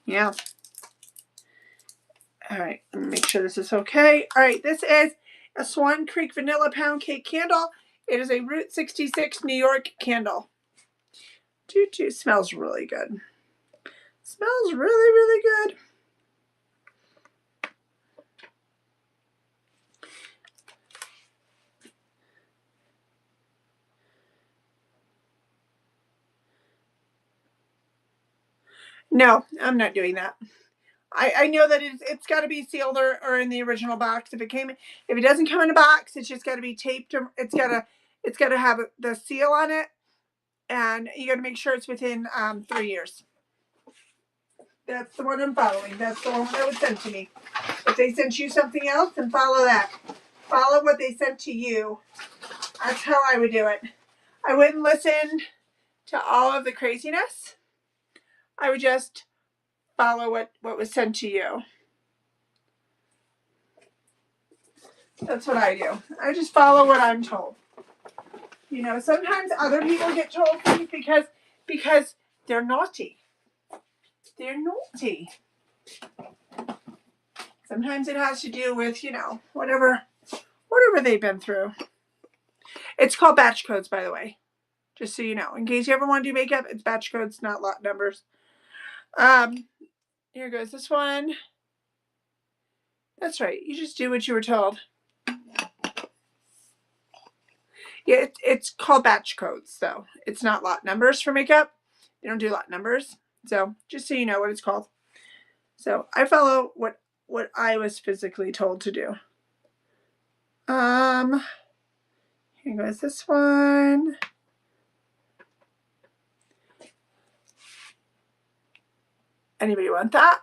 Speaker 1: Yeah. All right, let me make sure this is okay. All right, this is a Swan Creek Vanilla Pound Cake Candle. It is a Route 66 New York candle. Smells really good. Smells really, really good. No, I'm not doing that. I know that it's got to be sealed or in the original box. If it doesn't come in a box, it's just got to be taped. It's got to have the seal on it, and you got to make sure it's within 3 years. That's the one I'm following. That's the one that was sent to me. If they sent you something else, then follow that. Follow what they sent to you. That's how I would do it. I wouldn't listen to all of the craziness. I would just follow what was sent to you. That's what I do. I just follow what I'm told. You know, sometimes other people get told things because they're naughty. They're naughty. Sometimes it has to do with, you know, whatever they've been through. It's called batch codes, by the way. Just so you know. In case you ever want to do makeup, it's batch codes, not lot numbers. Here goes this one. That's right. You just do what you were told. Yeah, it's called batch codes, though. It's not lot numbers for makeup. They don't do lot numbers. So just so you know what it's called. So I follow what I was physically told to do. Here goes this one. Anybody want that?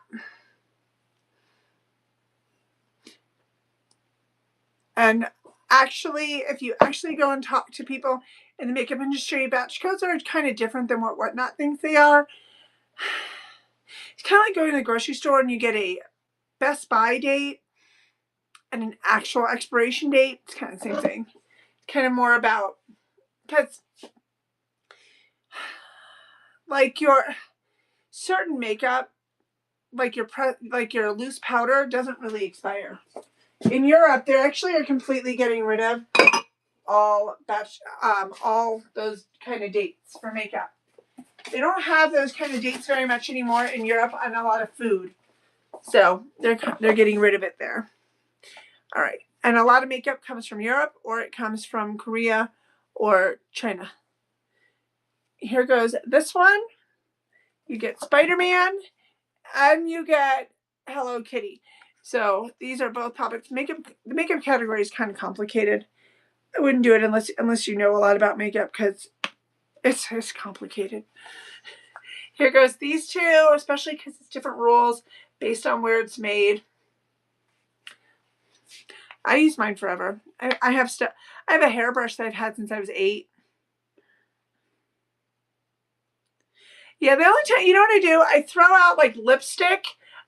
Speaker 1: And actually, if you actually go and talk to people in the makeup industry, batch codes are kind of different than what Whatnot thinks they are. kind of like going to the grocery store and you get a Best Buy date and an actual expiration date. It's kind of the same thing. Kind of more about, because like your certain makeup, like your loose powder doesn't really expire. In Europe, they actually are completely getting rid of all those kind of dates for makeup. They don't have those kind of dates very much anymore in Europe on a lot of food. So they're getting rid of it there. All right. And a lot of makeup comes from Europe, or it comes from Korea or China. Here goes this one. You get Spider-Man and you get Hello Kitty. So these are both topics. The makeup category is kind of complicated. I wouldn't do it unless you know a lot about makeup, because it's complicated. Here goes these two, especially because it's different rules based on where it's made. I use mine forever. I have a hairbrush that I've had since I was 8. Yeah, the only time, you know what I do? I throw out like lipstick.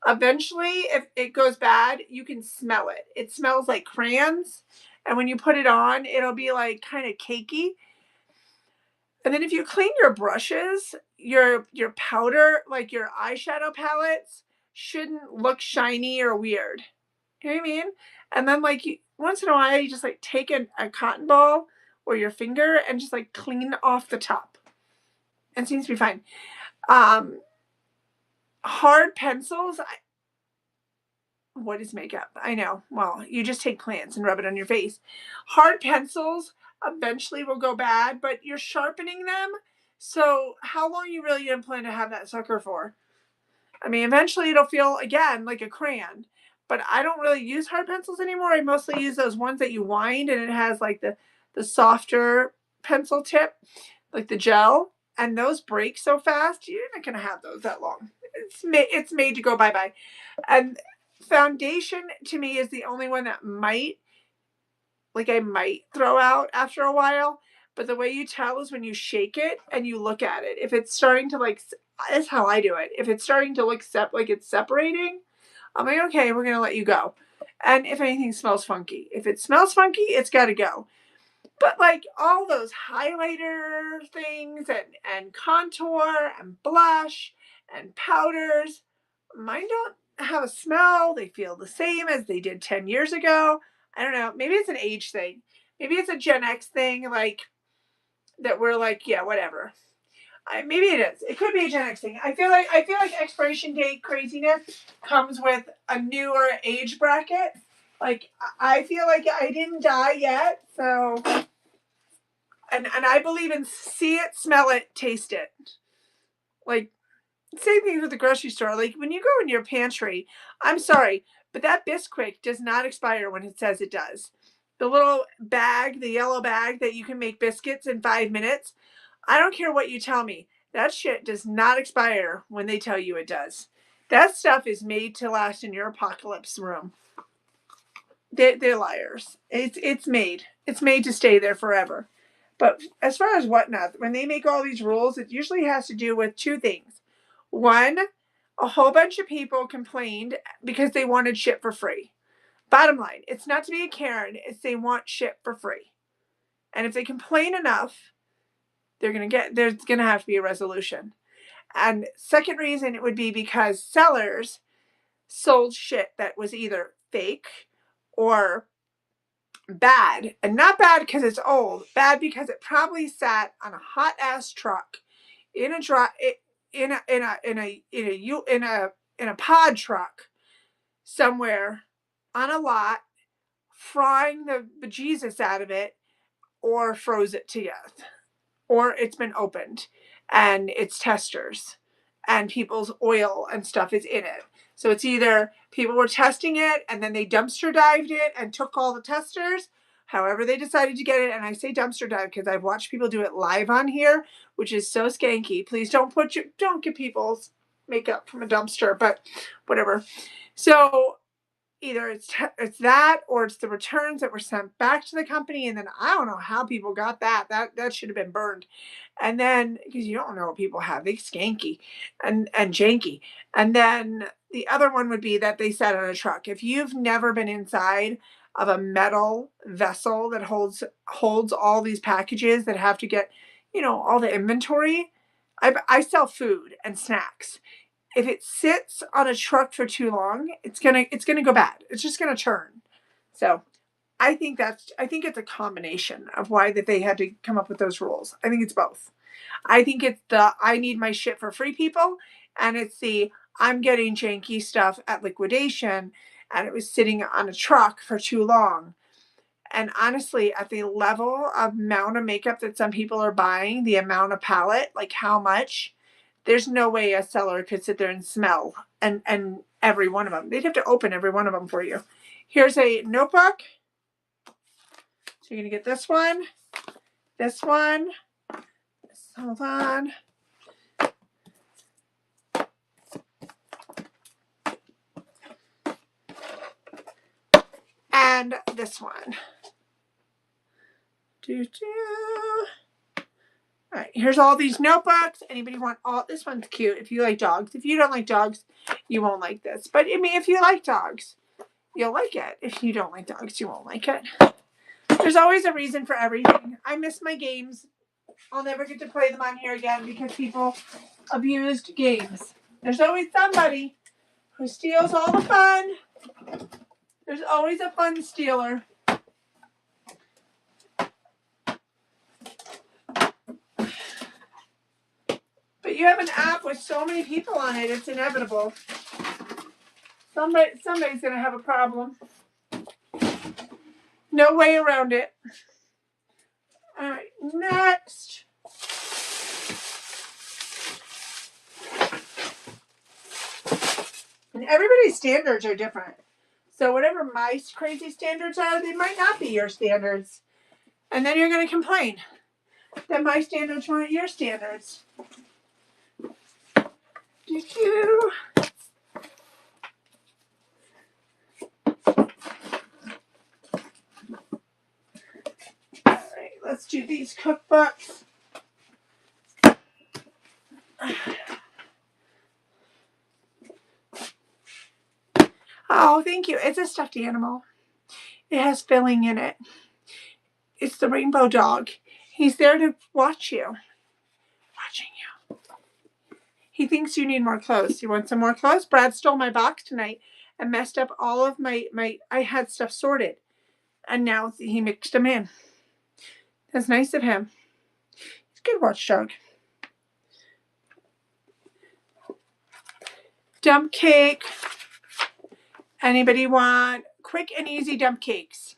Speaker 1: Eventually, if it goes bad, you can smell it. It smells like crayons. And when you put it on, it'll be like kind of cakey. And then if you clean your brushes, your powder, like your eyeshadow palettes, shouldn't look shiny or weird. You know what I mean? And then like once in a while, you just like take a cotton ball or your finger and just like clean off the top. And it seems to be fine. Hard pencils. What is makeup? I know. Well, you just take plants and rub it on your face. Hard pencils eventually will go bad, but you're sharpening them. So how long you really gonna plan to have that sucker for? I mean, eventually it'll feel again like a crayon. But I don't really use hard pencils anymore. I mostly use those ones that you wind and it has like the softer pencil tip, like the gel. And those break so fast, you're not gonna have those that long. It's made to go bye-bye. And foundation to me is the only one that I might throw out after a while. But the way you tell is when you shake it and you look at it. If it's starting to that's how I do it. If it's starting to look like it's separating, I'm like, okay, we're going to let you go. And if anything smells funky. If it smells funky, it's got to go. But like all those highlighter things and contour and blush and powders, mine don't have a smell. They feel the same as they did 10 years ago. I don't know. Maybe it's an age thing. Maybe it's a Gen X thing, like that we're like, yeah, whatever. Maybe it is. It could be a Gen X thing. I feel like expiration date craziness comes with a newer age bracket. Like I feel like I didn't die yet, so and I believe in see it, smell it, taste it. Like same thing with the grocery store. Like when you go in your pantry, I'm sorry, but that Bisquick does not expire when it says it does. The little bag, the yellow bag that you can make biscuits in 5 minutes, I don't care what you tell me. That shit does not expire when they tell you it does. That stuff is made to last in your apocalypse room. They're liars. It's made. It's made to stay there forever. But as far as whatnot, when they make all these rules, it usually has to do with 2 things. One, a whole bunch of people complained because they wanted shit for free. Bottom line, it's not to be a Karen, it's they want shit for free. And if they complain enough, there's gonna have to be a resolution. And second reason, it would be because sellers sold shit that was either fake or bad. And not bad because it's old, bad because it probably sat on a hot ass truck in a pod truck somewhere on a lot, frying the bejesus out of it, or froze it to death, or it's been opened and it's testers and people's oil and stuff is in it. So it's either people were testing it and then they dumpster dived it and took all the testers, however they decided to get it. And I say dumpster dive because I've watched people do it live on here, which is so skanky. Please don't get people's makeup from a dumpster, but whatever. So either it's that, or it's the returns that were sent back to the company, and then I don't know how people got that. That should have been burned. And then, because you don't know what people have, they skanky and janky. And then the other one would be that they sat on a truck. If you've never been inside of a metal vessel that holds all these packages that have to get, all the inventory. I sell food and snacks. If it sits on a truck for too long, it's gonna go bad. It's just gonna churn. So I think it's a combination of why that they had to come up with those rules. I think it's both. I think it's the I need my shit for free people, and it's the I'm getting janky stuff at liquidation, and it was sitting on a truck for too long. And honestly, at the level of amount of makeup that some people are buying, the amount of palette, like how much, there's no way a seller could sit there and smell and every one of them. They'd have to open every one of them for you. Here's a notebook. So you're going to get this one, hold on. And this one. All right, here's all these notebooks. Anybody want all? This one's cute if you like dogs. If you don't like dogs, you won't like this. But I mean, if you like dogs, you'll like it. If you don't like dogs, you won't like it. There's always a reason for everything. I miss my games. I'll never get to play them on here again because people abused games. There's always somebody who steals all the fun. There's always a fun stealer. But you have an app with so many people on it, it's inevitable. Somebody's going to have a problem. No way around it. All right, next. And everybody's standards are different. So whatever my crazy standards are, they might not be your standards. And then you're going to complain that my standards weren't your standards. Do-do. All right, let's do these cookbooks. Oh, thank you. It's a stuffed animal. It has filling in it. It's the rainbow dog. He's there to watch you. Watching you. He thinks you need more clothes. You want some more clothes? Brad stole my box tonight and messed up all of my I had stuff sorted. And now he mixed them in. That's nice of him. He's a good watchdog. Dump cake. Anybody want quick and easy dump cakes?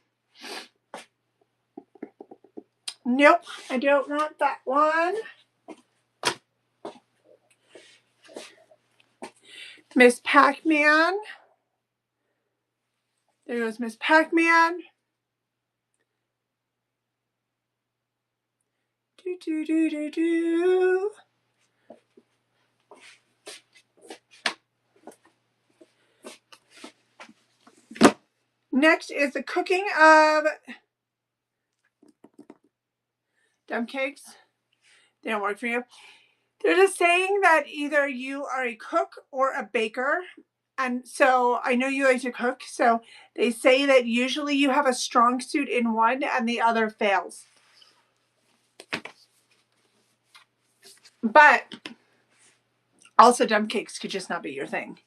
Speaker 1: Nope, I don't want that one. Miss Pac-Man. There goes Miss Pac-Man. Do, do, do, do, do. Next is the cooking of dump cakes. They don't work for you. There's a saying that either you are a cook or a baker. And so I know you like to cook. So they say that usually you have a strong suit in one and the other fails. But also dump cakes could just not be your thing.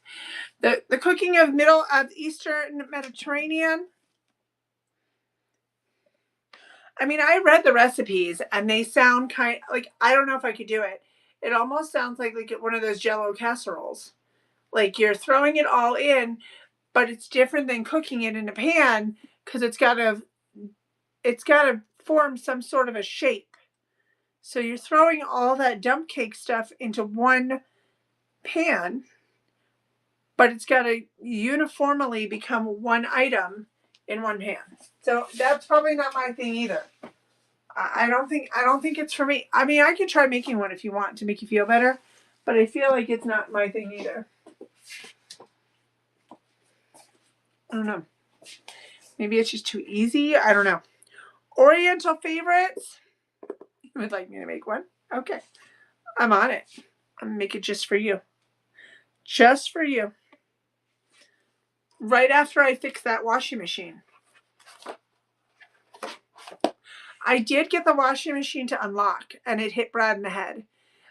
Speaker 1: The cooking of Middle Eastern Mediterranean. I mean, I read the recipes and they sound kind like, I don't know if I could do it. It almost sounds like one of those Jello casseroles. Like you're throwing it all in, but it's different than cooking it in a pan because it's got to form some sort of a shape. So you're throwing all that dump cake stuff into one pan, but it's got to uniformly become one item in one pan. So that's probably not my thing either. I don't think it's for me. I mean, I could try making one if you want to make you feel better, but I feel like it's not my thing either. I don't know. Maybe it's just too easy. I don't know. Oriental favorites. You would like me to make one? Okay. I'm on it. I'm going to make it just for you. Just for you. Right after I fix that washing machine. I did get the washing machine to unlock, and it hit Brad in the head.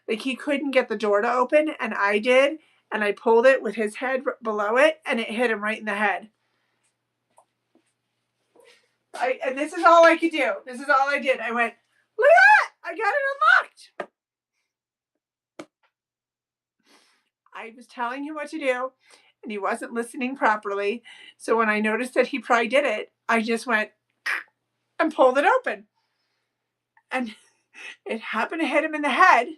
Speaker 1: Like, he couldn't get the door to open, and I did, and I pulled it with his head below it, and it hit him right in the head. And this is all I could do. This is all I did. I went, look at that! I got it unlocked! I was telling him what to do, and he wasn't listening properly. So when I noticed that he probably did it, I just went and pulled it open. And it happened to hit him in the head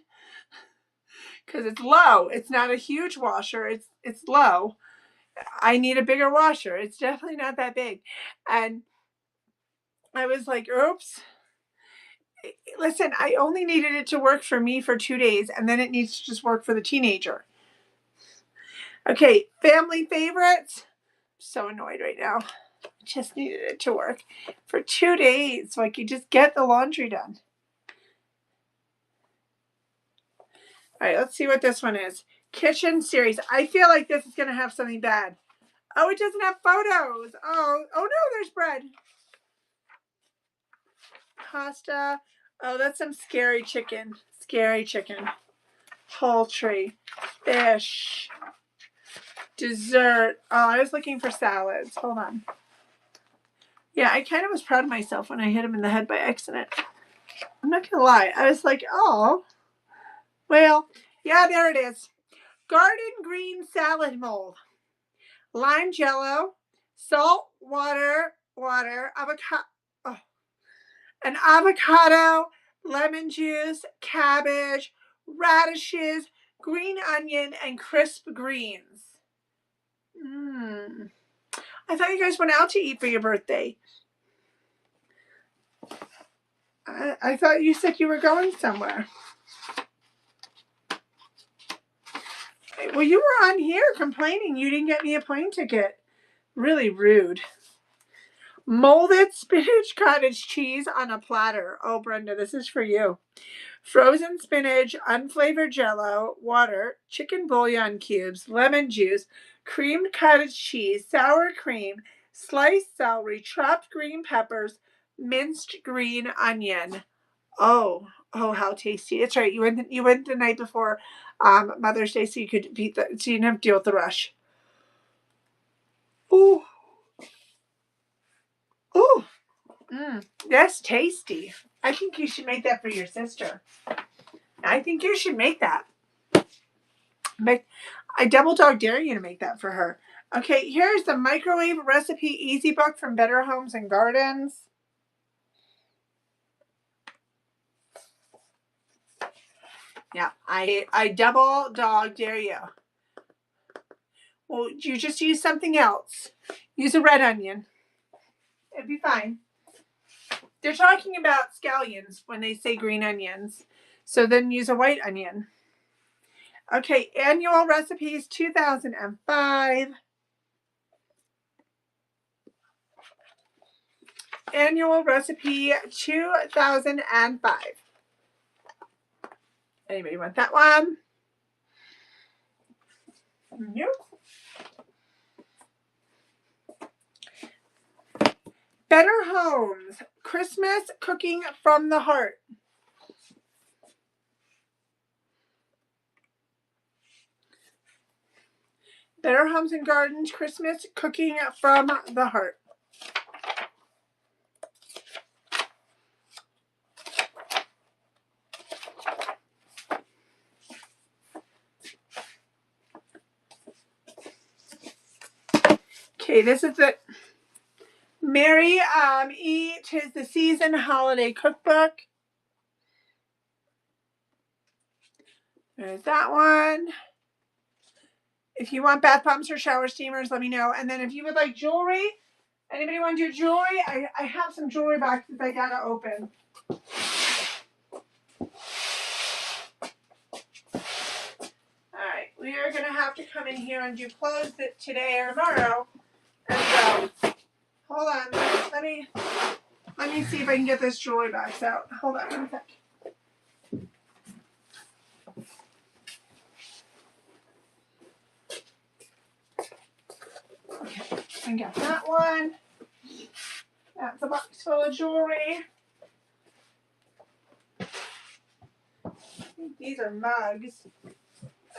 Speaker 1: because it's low. It's not a huge washer. It's low. I need a bigger washer. It's definitely not that big. And I was like, oops. Listen, I only needed it to work for me for 2 days, and then it needs to just work for the teenager. Okay, family favorites. So annoyed right now. Just needed it to work for 2 days so I could just get the laundry done. All right, let's see what this one is. Kitchen series. I feel like this is going to have something bad. Oh, it doesn't have photos. Oh no, there's bread. Pasta. Oh, that's some scary chicken. Scary chicken. Poultry. Fish. Dessert. Oh, I was looking for salads. Hold on. Yeah, I kind of was proud of myself when I hit him in the head by accident. I'm not going to lie. I was like, oh. Well, yeah, there it is. Garden green salad mold. Lime jello. Salt, water, avocado. Oh, an avocado, lemon juice, cabbage, radishes, green onion, and crisp greens. I thought you guys went out to eat for your birthday. I thought you said you were going somewhere. Well, you were on here complaining you didn't get me a plane ticket. Really rude. Molded spinach cottage cheese on a platter. Oh, Brenda, this is for you. Frozen spinach, unflavored jello, water, chicken bouillon cubes, lemon juice, creamed cottage cheese, sour cream, sliced celery, chopped green peppers, minced green onion. Oh, how tasty! It's right. You went the night before Mother's Day, so you could beat so you didn't have to deal with the rush. Ooh, ooh, that's tasty. I think you should make that for your sister. I think you should make that. I double dog dare you to make that for her. Okay, here's the microwave recipe easy book from Better Homes and Gardens. Yeah, I double dog dare you. Well, you just use something else. Use a red onion. It'd be fine. They're talking about scallions when they say green onions. So then use a white onion. Okay, annual recipes 2005. Annual recipe 2005. Anybody want that one? Nope. Better Homes, Christmas Cooking from the Heart. Better Homes and Gardens, Christmas Cooking from the Heart. Okay, this is the Merry Tis the Season Holiday Cookbook. There's that one. If you want bath bombs or shower steamers, let me know. And then if you would like jewelry, anybody want to do jewelry? I have some jewelry boxes I gotta open. Alright, we are gonna have to come in here and do clothes today or tomorrow. and go. Hold on. Let me see if I can get this jewelry box out. Hold on 1 sec. Okay, I got that one. That's a box full of jewelry. I think these are mugs.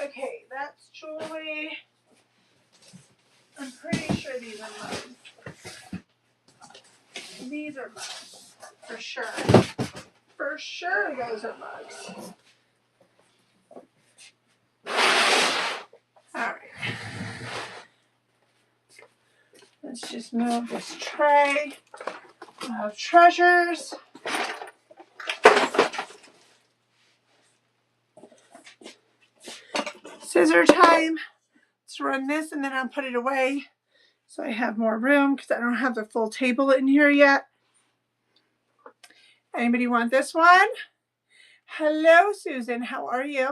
Speaker 1: Okay, that's jewelry. I'm pretty sure these are mugs. These are mugs. For sure. For sure those are mugs. Alright. Let's just move this tray of treasures. Scissor time. Let's run this and then I'll put it away so I have more room because I don't have the full table in here yet. Anybody want this one? Hello, Susan. How are you?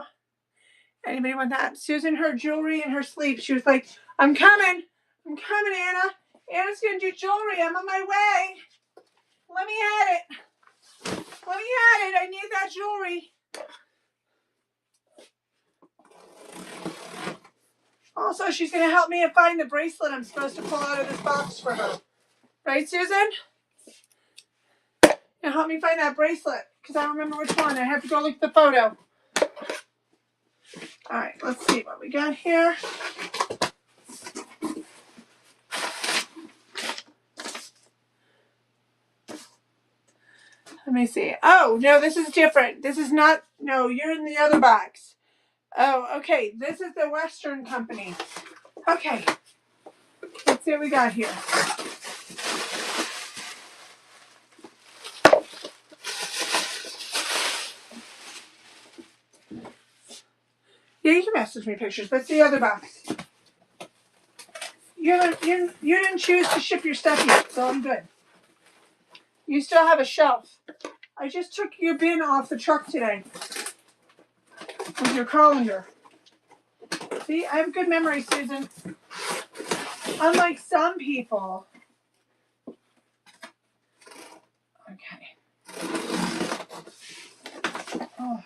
Speaker 1: Anybody want that? Susan, her jewelry in her sleep. She was like, I'm coming. I'm coming, Anna. Anna's going to do jewelry. I'm on my way. Let me at it. Let me at it. I need that jewelry. Also, she's going to help me find the bracelet I'm supposed to pull out of this box for her. Right, Susan? Now help me find that bracelet because I don't remember which one. I have to go look at the photo. All right, let's see what we got here. Let me see. Oh, no, this is different. This is not, no, you're in the other box. Oh, okay. This is the Western Company. Okay. Let's see what we got here. Yeah, you can message me pictures. What's the other box? You didn't choose to ship your stuff yet, so I'm good. You still have a shelf. I just took your bin off the truck today with your colander. See, I have good memory, Susan. Unlike some people. Okay. Oh.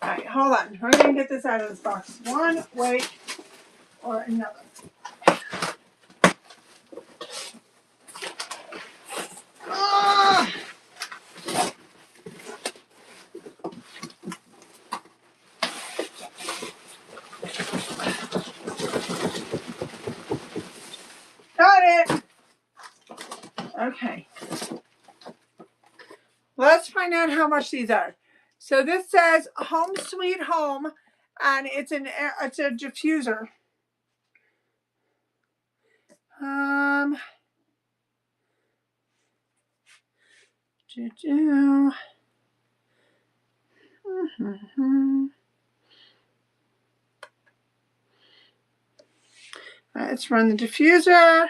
Speaker 1: All right, hold on. We're going to get this out of this box one way or another. Got it. Okay. Let's find out how much these are. So this says Home Sweet Home, and it's a diffuser. Let's run the diffuser.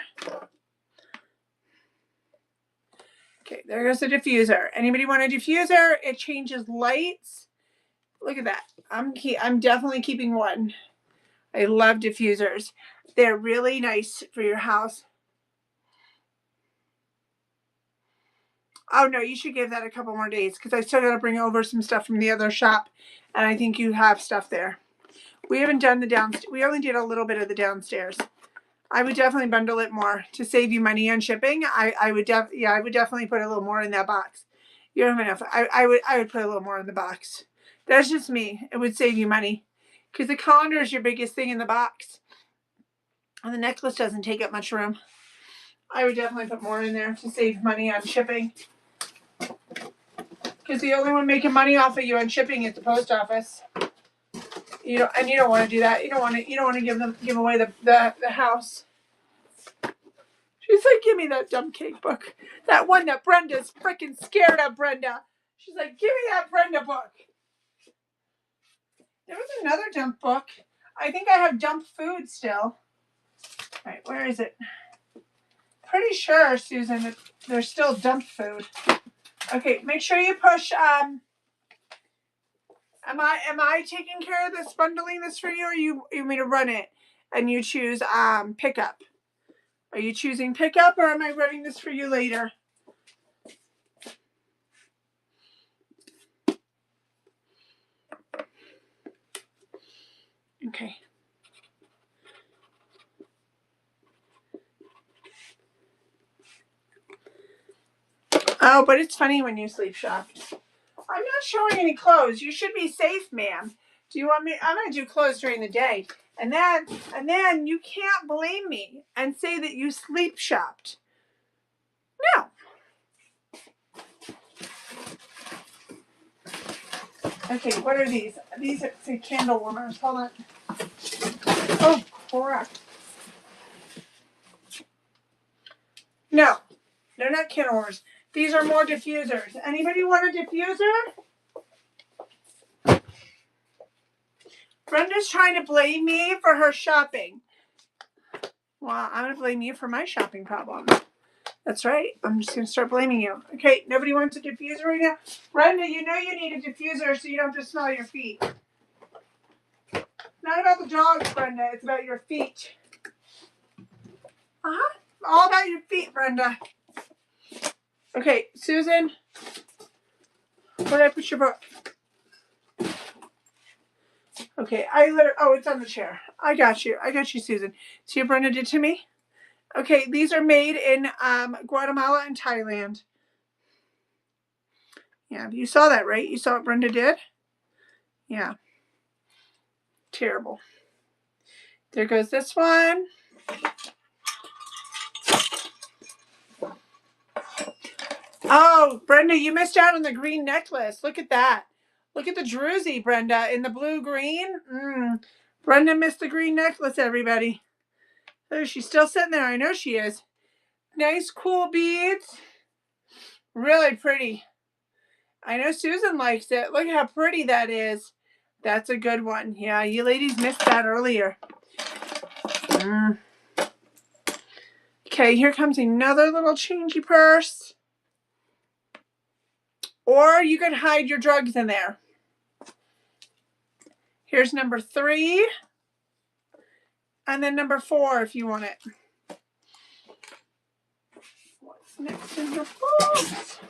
Speaker 1: Okay, there goes the diffuser. Anybody want a diffuser? It changes lights. Look at that. I'm definitely keeping one. I love diffusers. They're really nice for your house. Oh no, you should give that a couple more days because I still got to bring over some stuff from the other shop, and I think you have stuff there. We haven't done the downstairs. We only did a little bit of the downstairs. I would definitely bundle it more to save you money on shipping. I would definitely put a little more in that box. You don't have enough. I would put a little more in the box. That's just me. It would save you money because the colander is your biggest thing in the box, and the necklace doesn't take up much room. I would definitely put more in there to save money on shipping. Because the only one making money off of you on shipping is the post office. You don't want to do that. You don't want to give away the house. She's like, give me that dumb cake book. That one that Brenda's freaking scared of, Brenda. She's like, give me that Brenda book. There was another dump book. I think I have dump food still. All right, where is it? Pretty sure, Susan, that there's still dump food. Okay, make sure you push Am I taking care of this, bundling this for you, or you want me to run it and you choose pickup? Are you choosing pickup, or am I running this for you later? Okay. Oh, but it's funny when you sleep shop. I'm not showing any clothes. You should be safe, ma'am. Do you want me? I'm going to do clothes during the day. And then you can't blame me and say that you sleep shopped. No. Okay, what are these? These are say candle warmers. Hold on. Oh, crap. No, they're not candle warmers. These are more diffusers. Anybody want a diffuser? Brenda's trying to blame me for her shopping. Well, I'm going to blame you for my shopping problem. That's right. I'm just going to start blaming you. Okay, nobody wants a diffuser right now? Brenda, you know you need a diffuser so you don't have to smell your feet. Not about the dogs, Brenda. It's about your feet. Uh-huh. All about your feet, Brenda. Okay, Susan, where did I put your book? Okay, oh, it's on the chair. I got you, Susan. See what Brenda did to me? Okay, these are made in Guatemala and Thailand. Yeah, you saw that, right? You saw what Brenda did? Yeah. Terrible. There goes this one. Oh, Brenda, you missed out on the green necklace. Look at that. Look at the druzy, Brenda, in the blue-green. Brenda missed the green necklace, everybody. Oh, she's still sitting there. I know she is. Nice, cool beads. Really pretty. I know Susan likes it. Look at how pretty that is. That's a good one. Yeah, you ladies missed that earlier. Okay, here comes another little changey purse. Or you could hide your drugs in there. Here's number 3. And then number 4 if you want it. What's next in the box?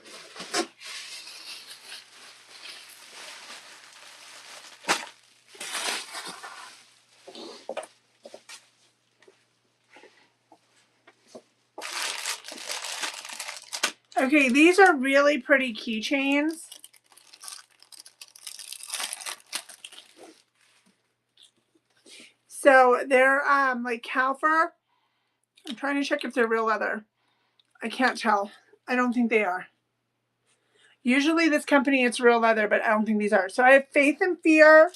Speaker 1: Okay, these are really pretty keychains. So they're like cow fur. I'm trying to check if they're real leather. I can't tell. I don't think they are. Usually this company, it's real leather, but I don't think these are. So I have Faith and Fear.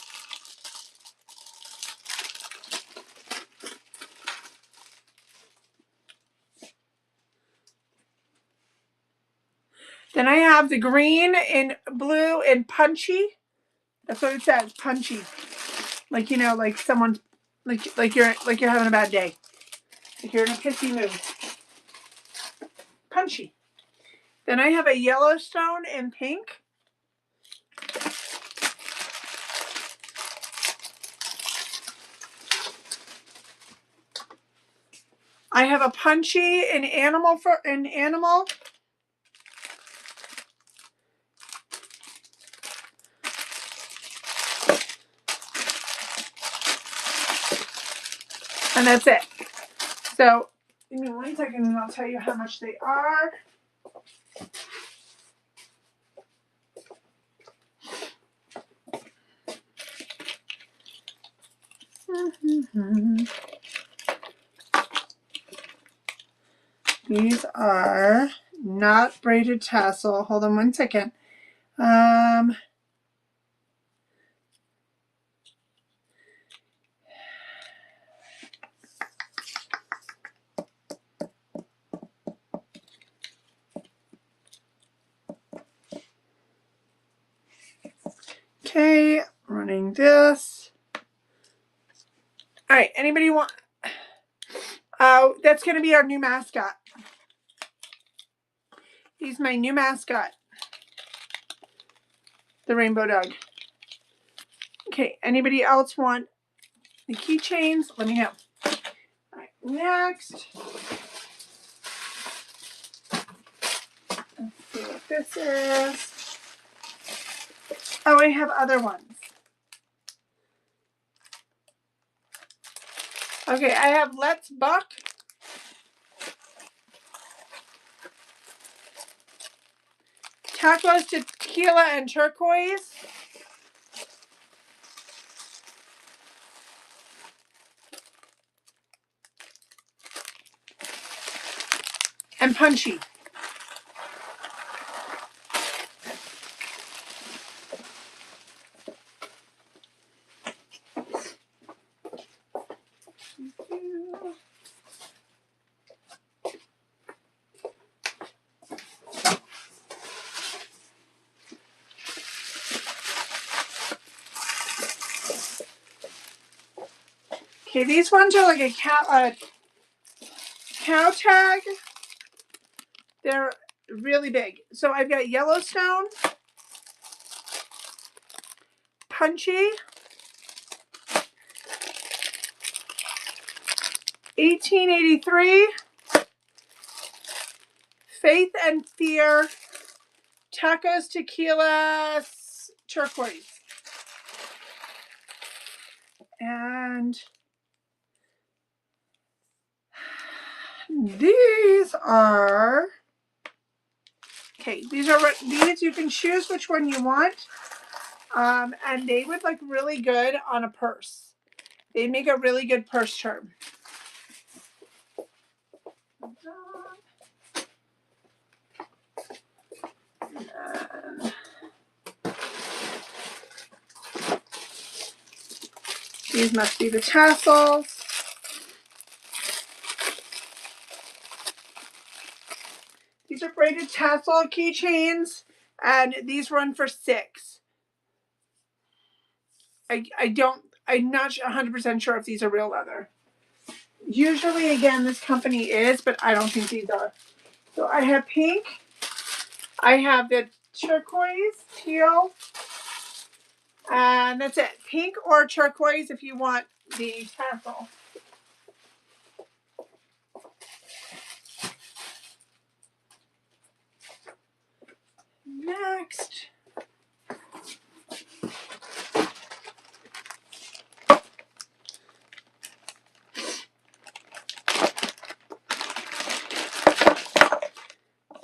Speaker 1: Then I have the green and blue and punchy. That's what it says, punchy. Like, you know, like someone's, like you're having a bad day. Like you're in a pissy mood. Punchy. Then I have a Yellowstone in pink. I have a punchy in animal. And that's it. So, give me 1 second and I'll tell you how much they are. These are not braided tassel. Hold on 1 second. Okay, running this. All right, anybody want? That's going to be our new mascot. He's my new mascot. The rainbow dog. Okay, anybody else want the keychains? Let me know. All right, next. Let's see what this is. Oh, I have other ones. Okay, I have Let's Buck. Tacos, tequila, and turquoise. And punchy. Okay, these ones are like a cow tag. They're really big. So I've got Yellowstone, Punchy, 1883, Faith and Fear, Tacos, Tequila, Turquoise. And these are, okay, these you can choose which one you want. And they would look really good on a purse. They make a really good purse charm. And these must be the tassels. These are braided tassel keychains, and these run for $6. I'm not 100% sure if these are real leather. Usually, again, this company is, but I don't think these are. So I have pink. I have the turquoise, teal, and that's it. Pink or turquoise if you want the tassel. Next.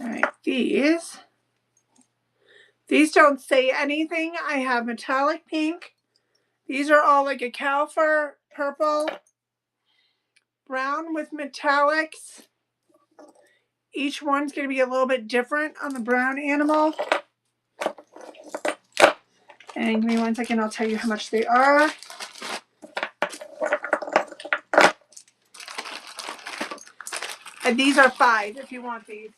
Speaker 1: All right, these don't say anything. I have metallic pink. These are all like a cow fur, purple, brown with metallics. Each one's going to be a little bit different on the brown animal. And give me 1 second, I'll tell you how much they are. And these are $5 if you want these.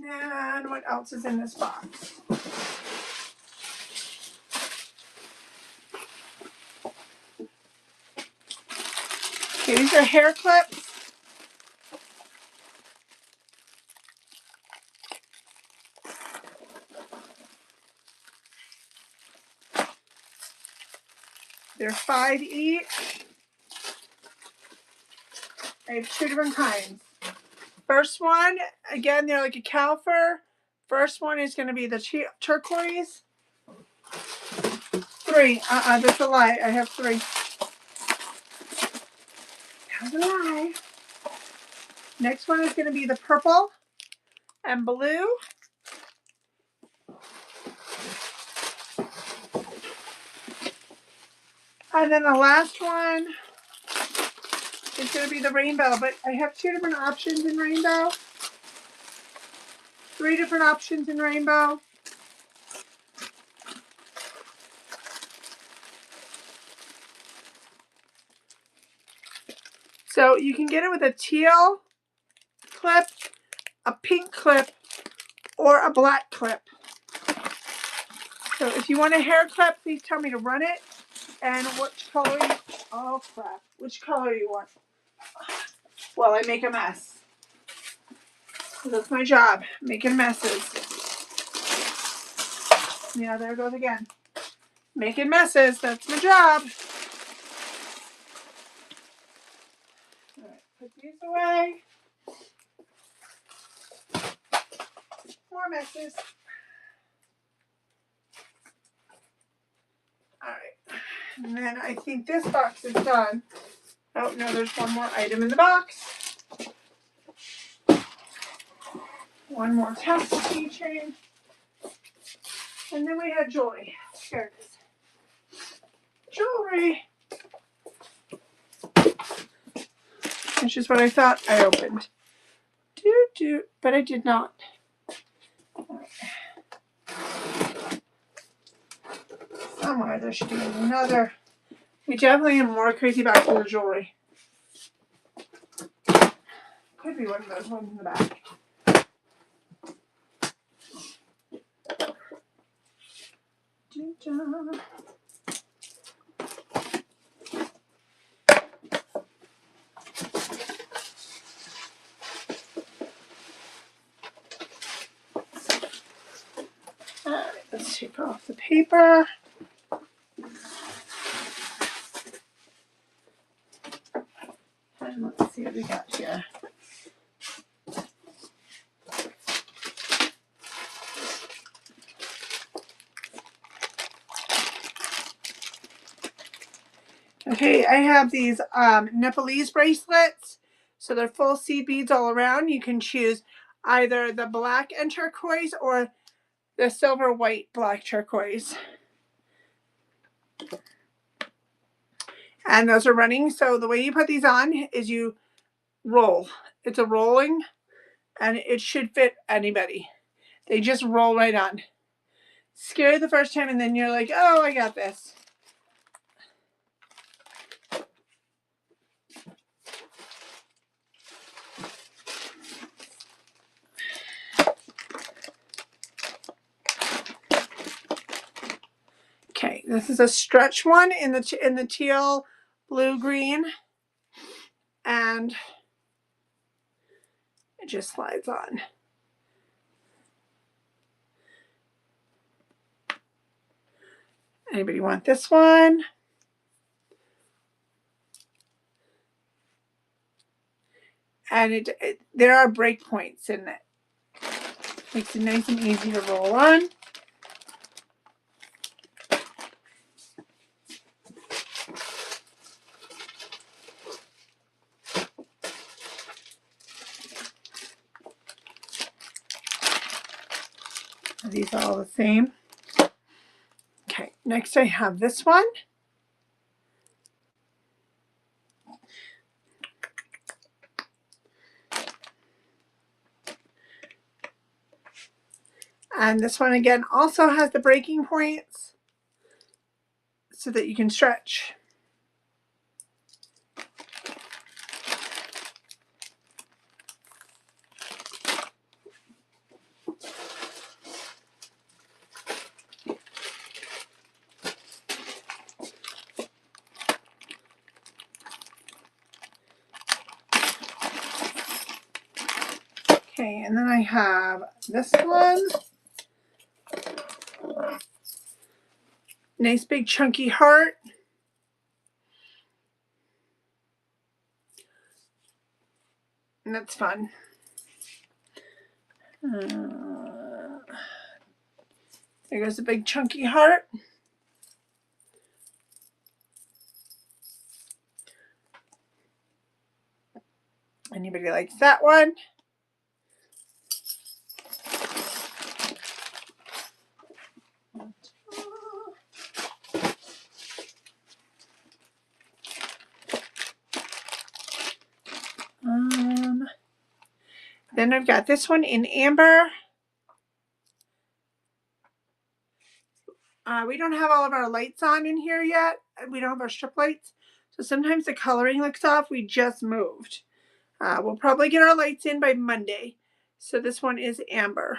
Speaker 1: And what else is in this box? Okay, these are hair clips. They're $5 each. I have 2 different kinds. First one, again, they're like a cow fur. First one is going to be the turquoise. 3. That's a lie. I have 3. That's a lie. Next one is going to be the purple and blue. And then the last one is going to be the rainbow. But I have 2 different options in rainbow. 3 different options in rainbow. So you can get it with a teal clip, a pink clip, or a black clip. So if you want a hair clip, please tell me to run it and which color you, oh crap, which color you want. Well, I make a mess. That's my job, making messes. Yeah, there it goes again. Making messes, that's my job. All right, put these away. More messes. All right, and then I think this box is done. Oh no, there's one more item in the box. One more tassel keychain. And then we had jewelry. Here it is. Jewelry. Which is what I thought I opened. But I did not. Somewhere there should be another. We definitely am more crazy about the jewelry. Could be one of those ones in the back. Alright, let's take off the paper. And let's see what we got here. Okay, I have these Nepalese bracelets. So they're full seed beads all around. You can choose either the black and turquoise or the silver, white, black turquoise. And those are running. So the way you put these on is you roll. It's a rolling, and it should fit anybody. They just roll right on. Scary the first time, and then you're like, oh, I got this. Okay, this is a stretch one in the teal, blue, green, and it just slides on. Anybody want this one? And there are break points in it. Makes it nice and easy to roll on. These are all the same. Okay, next I have this one. And this one again also has the breaking points so that you can stretch. Okay, and then I have this one. Nice big chunky heart. And that's fun. There goes a big chunky heart. Anybody likes that one? Then I've got this one in amber. We don't have all of our lights on in here yet. We don't have our strip lights. So sometimes the coloring looks off. We just moved. We'll probably get our lights in by Monday. So this one is amber.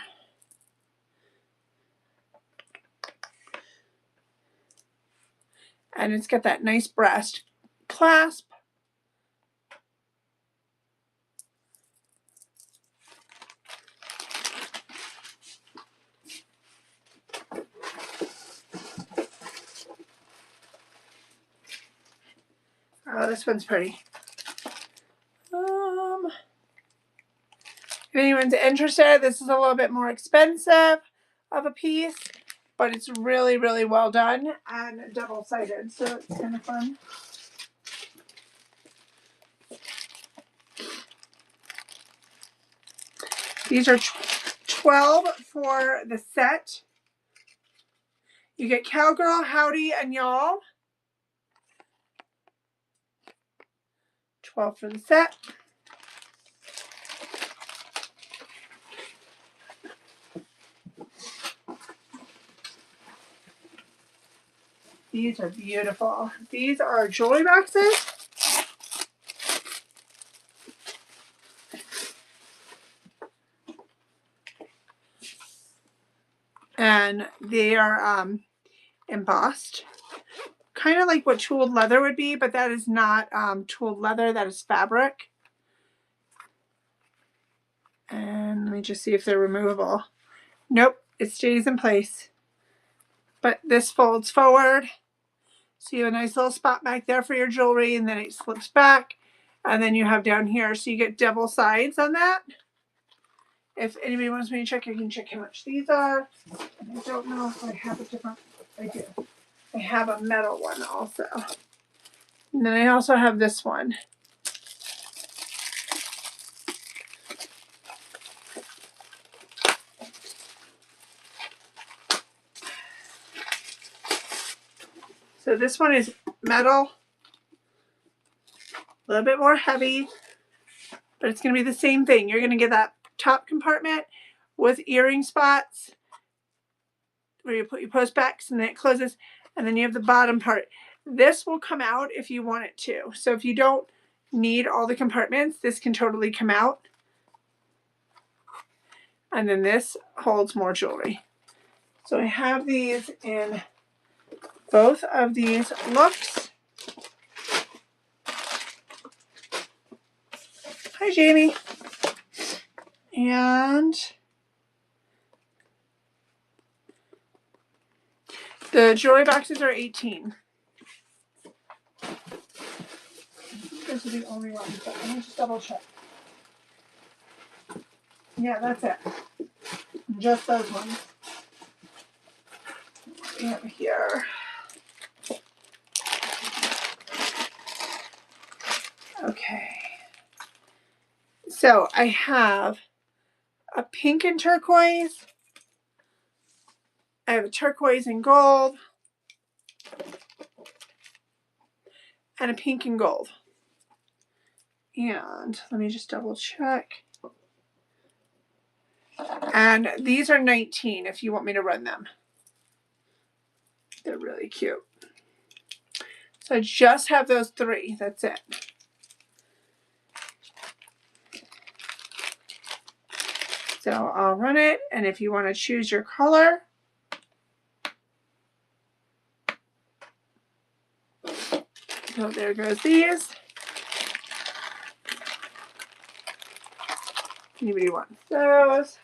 Speaker 1: And it's got that nice breast clasp. Oh, this one's pretty. If anyone's interested, this is a little bit more expensive of a piece, but it's really, really well done and double-sided, so it's kind of fun. These are 12 for the set. You get Cowgirl, Howdy, and Y'all. 12 for the set. These are beautiful. These are jewelry boxes. And they are embossed. Kind of like what tooled leather would be, but that is not tooled leather. That is fabric. And let me just see if they're removable. Nope, it stays in place. But this folds forward. So you have a nice little spot back there for your jewelry, and then it slips back. And then you have down here, so you get double sides on that. If anybody wants me to check, I can check how much these are. And I don't know if I have a different, I do. I have a metal one also. And then I also have this one. So this one is metal, a little bit more heavy, but it's going to be the same thing. You're going to get that top compartment with earring spots where you put your post backs and then it closes, and then you have the bottom part. This will come out if you want it to. So if you don't need all the compartments, this can totally come out. And then this holds more jewelry. So I have these in both of these looks. Hi, Jamie. And the jewelry boxes are 18. Those are the only ones, but let me just double check. Yeah, that's it. Just those ones. What do we have here? Okay. So I have a pink and turquoise. I have a turquoise and gold. And a pink and gold. And let me just double check. And these are 19 if you want me to run them. They're really cute. So I just have those three. That's it. So I'll run it, and if you want to choose your color, so there goes these. Anybody wants those?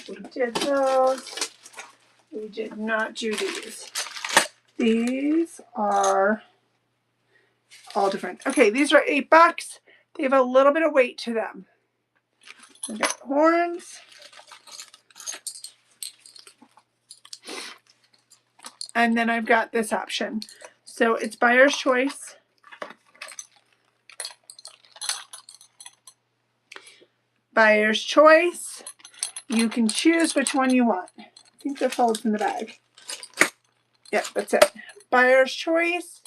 Speaker 1: We did those. We did not do these. These are all different. Okay, these are $8. They have a little bit of weight to them. We got horns. And then I've got this option. So it's buyer's choice. Buyer's choice. You can choose which one you want. I think they're folds in the bag. Yep, that's it. Buyer's choice.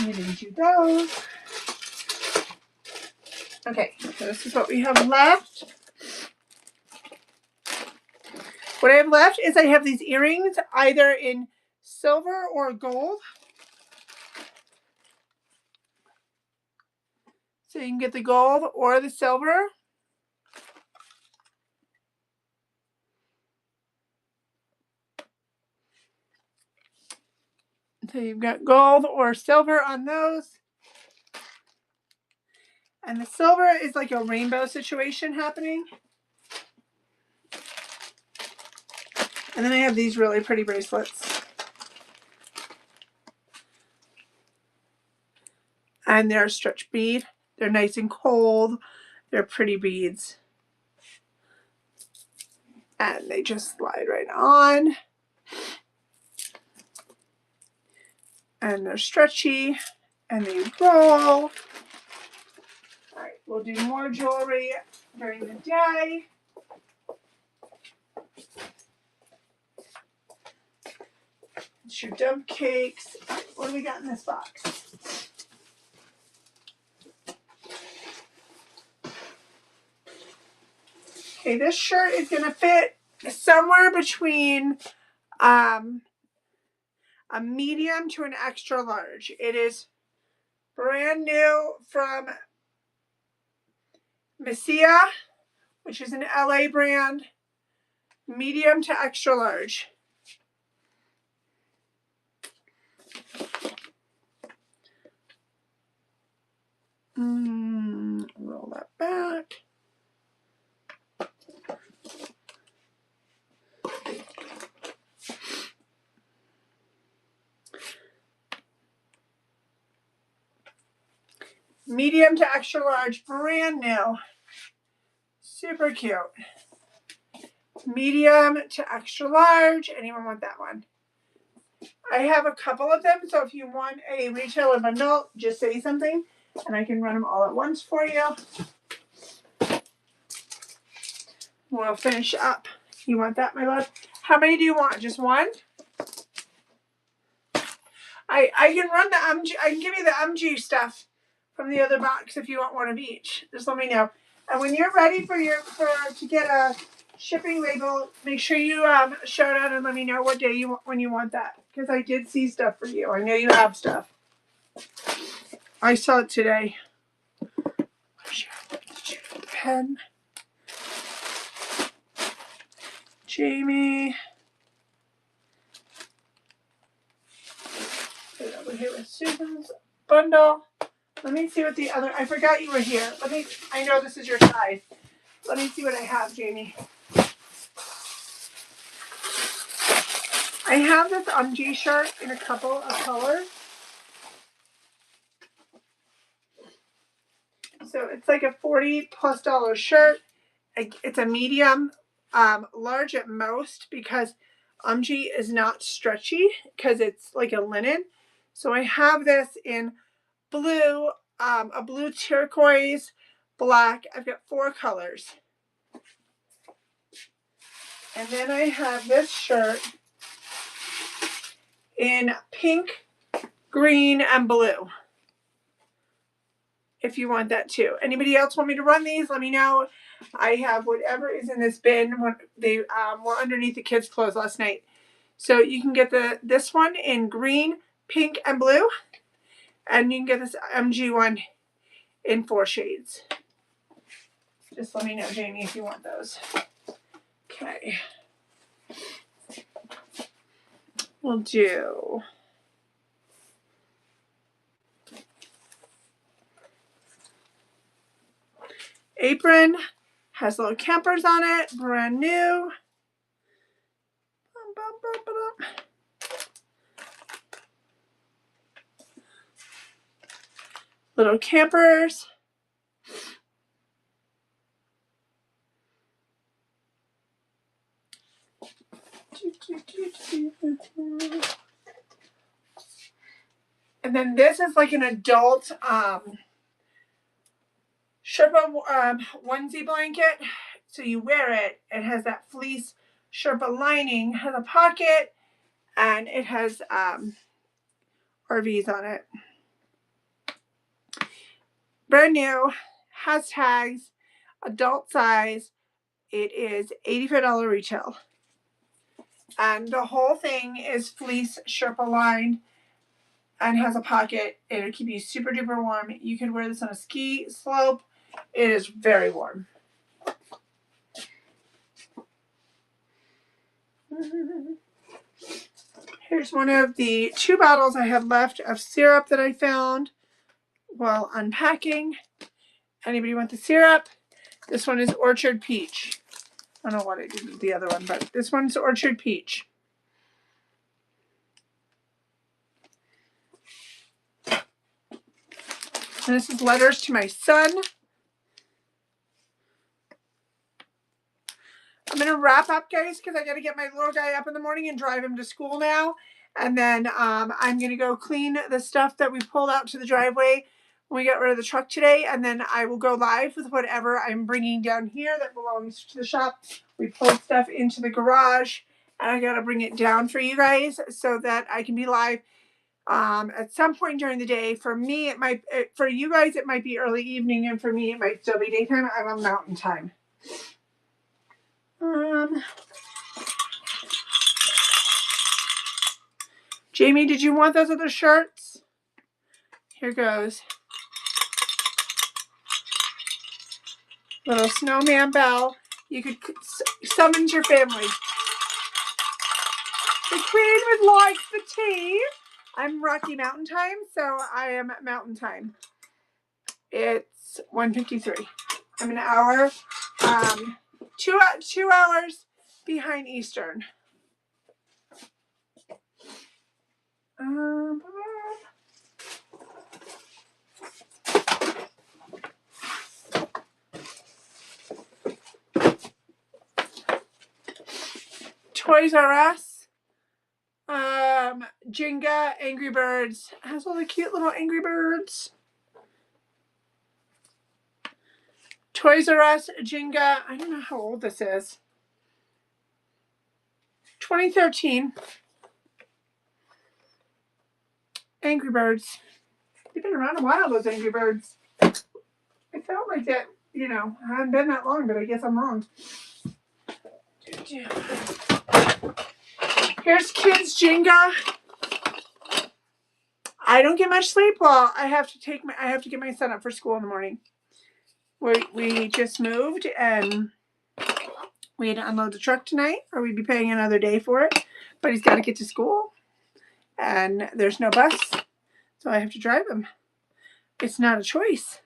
Speaker 1: Maybe do those. Okay, so this is what we have left. What I have left is I have these earrings either in silver or gold. So you can get the gold or the silver. So you've got gold or silver on those. And the silver is like a rainbow situation happening. And then I have these really pretty bracelets. And they're a stretch bead. They're nice and cold. They're pretty beads. And they just slide right on. And they're stretchy. And they roll. Alright, we'll do more jewelry during the day. It's your dump cakes. What do we got in this box? Okay, this shirt is going to fit somewhere between a medium to an extra large. It is brand new from Miscellaneous, which is an LA brand, medium to extra large. Roll that back. Medium to extra large, brand new. Super cute. Medium to extra large. Anyone want that one? I have a couple of them, so if you want a retailer bundle, just say something, and I can run them all at once for you. We'll finish up. You want that, my love? How many do you want? Just one? I can run the I can give you the MG stuff from the other box if you want one of each. Just let me know. And when you're ready to get a shipping label, make sure you shout out and let me know what day you want when you want that, because I did see stuff for you. I know you have stuff. I saw it today. Pen. Jamie. Put it over here with Susan's bundle. Let me see what the other. I forgot you were here. I know this is your size. Let me see what I have, Jamie. I have this MG shirt in a couple of colors. So it's like a $40+ shirt. It's a medium, large at most, because MG is not stretchy because it's like a linen. So I have this in blue, a blue turquoise, black. I've got 4 colors. And then I have this shirt in pink, green, and blue. If you want that too. Anybody else want me to run these? Let me know. I have whatever is in this bin. They were underneath the kids' clothes last night. So you can get this one in green, pink, and blue. And you can get this MG one in 4 shades. Just let me know, Jamie, if you want those. Okay. We'll do apron. Has little campers on it. Brand new. Little campers. And then this is like an adult Sherpa onesie blanket. So you wear it. It has that fleece Sherpa lining, has a pocket, and it has RVs on it. Brand new, has tags, adult size. It is $85 retail. And the whole thing is fleece Sherpa lined and has a pocket. It'll keep you super duper warm. You can wear this on a ski slope. It is very warm. Here's one of the 2 bottles I had left of syrup that I found while unpacking. Anybody want the syrup? This one is Orchard Peach. I don't know what I did with the other one, but this one's Orchard Peach. And this is letters to my son. I'm going to wrap up, guys, because I got to get my little guy up in the morning and drive him to school now. And then I'm going to go clean the stuff that we pulled out to the driveway when we got rid of the truck today. And then I will go live with whatever I'm bringing down here that belongs to the shop. We pulled stuff into the garage, and I got to bring it down for you guys so that I can be live at some point during the day. For me, it might, for you guys, it might be early evening, and for me, it might still be daytime. I'm on mountain time. Jamie, did you want those other shirts? Here goes. Little snowman bell. You could summon your family. The queen would like the tea. I'm Rocky Mountain time, so I am at Mountain time. It's 1:53. I'm an hour, 2 hours behind Eastern. Toys R Us, Jenga, Angry Birds. It has all the cute little Angry Birds. Toys R Us, Jenga. I don't know how old this is. 2013. Angry Birds. They've been around a while, those Angry Birds. I felt like that, you know, I haven't been that long, but I guess I'm wrong. Here's Kids Jenga. I don't get much sleep. Well, I have to get my son up for school in the morning. We just moved and we had to unload the truck tonight, or we'd be paying another day for it. But he's got to get to school, and there's no bus, so I have to drive him. It's not a choice.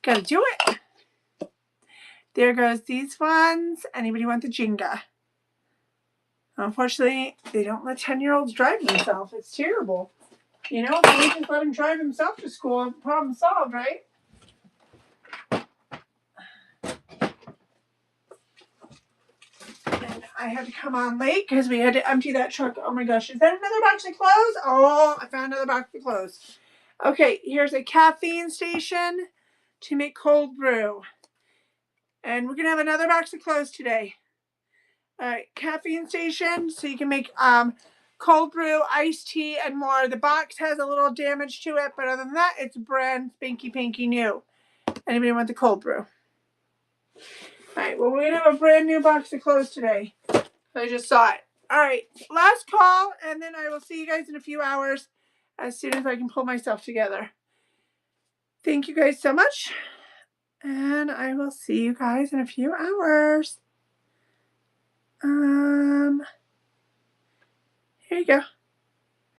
Speaker 1: Got to do it. There goes these ones. Anybody want the Jenga? Unfortunately, they don't let 10-year-olds drive themselves. It's terrible. You know, if we just let him drive himself to school, problem solved, right? And I had to come on late because we had to empty that truck. Oh my gosh, is that another box of clothes? Oh, I found another box of clothes. Okay, here's a caffeine station to make cold brew. And we're going to have another box of clothes today. All right, caffeine station, so you can make cold brew, iced tea, and more. The box has a little damage to it, but other than that, it's brand spanky panky new. Anybody want the cold brew? All right, well, we're going to have a brand new box of clothes today. I just saw it. All right, last call, and then I will see you guys in a few hours as soon as I can pull myself together. Thank you guys so much, and I will see you guys in a few hours. Here you go.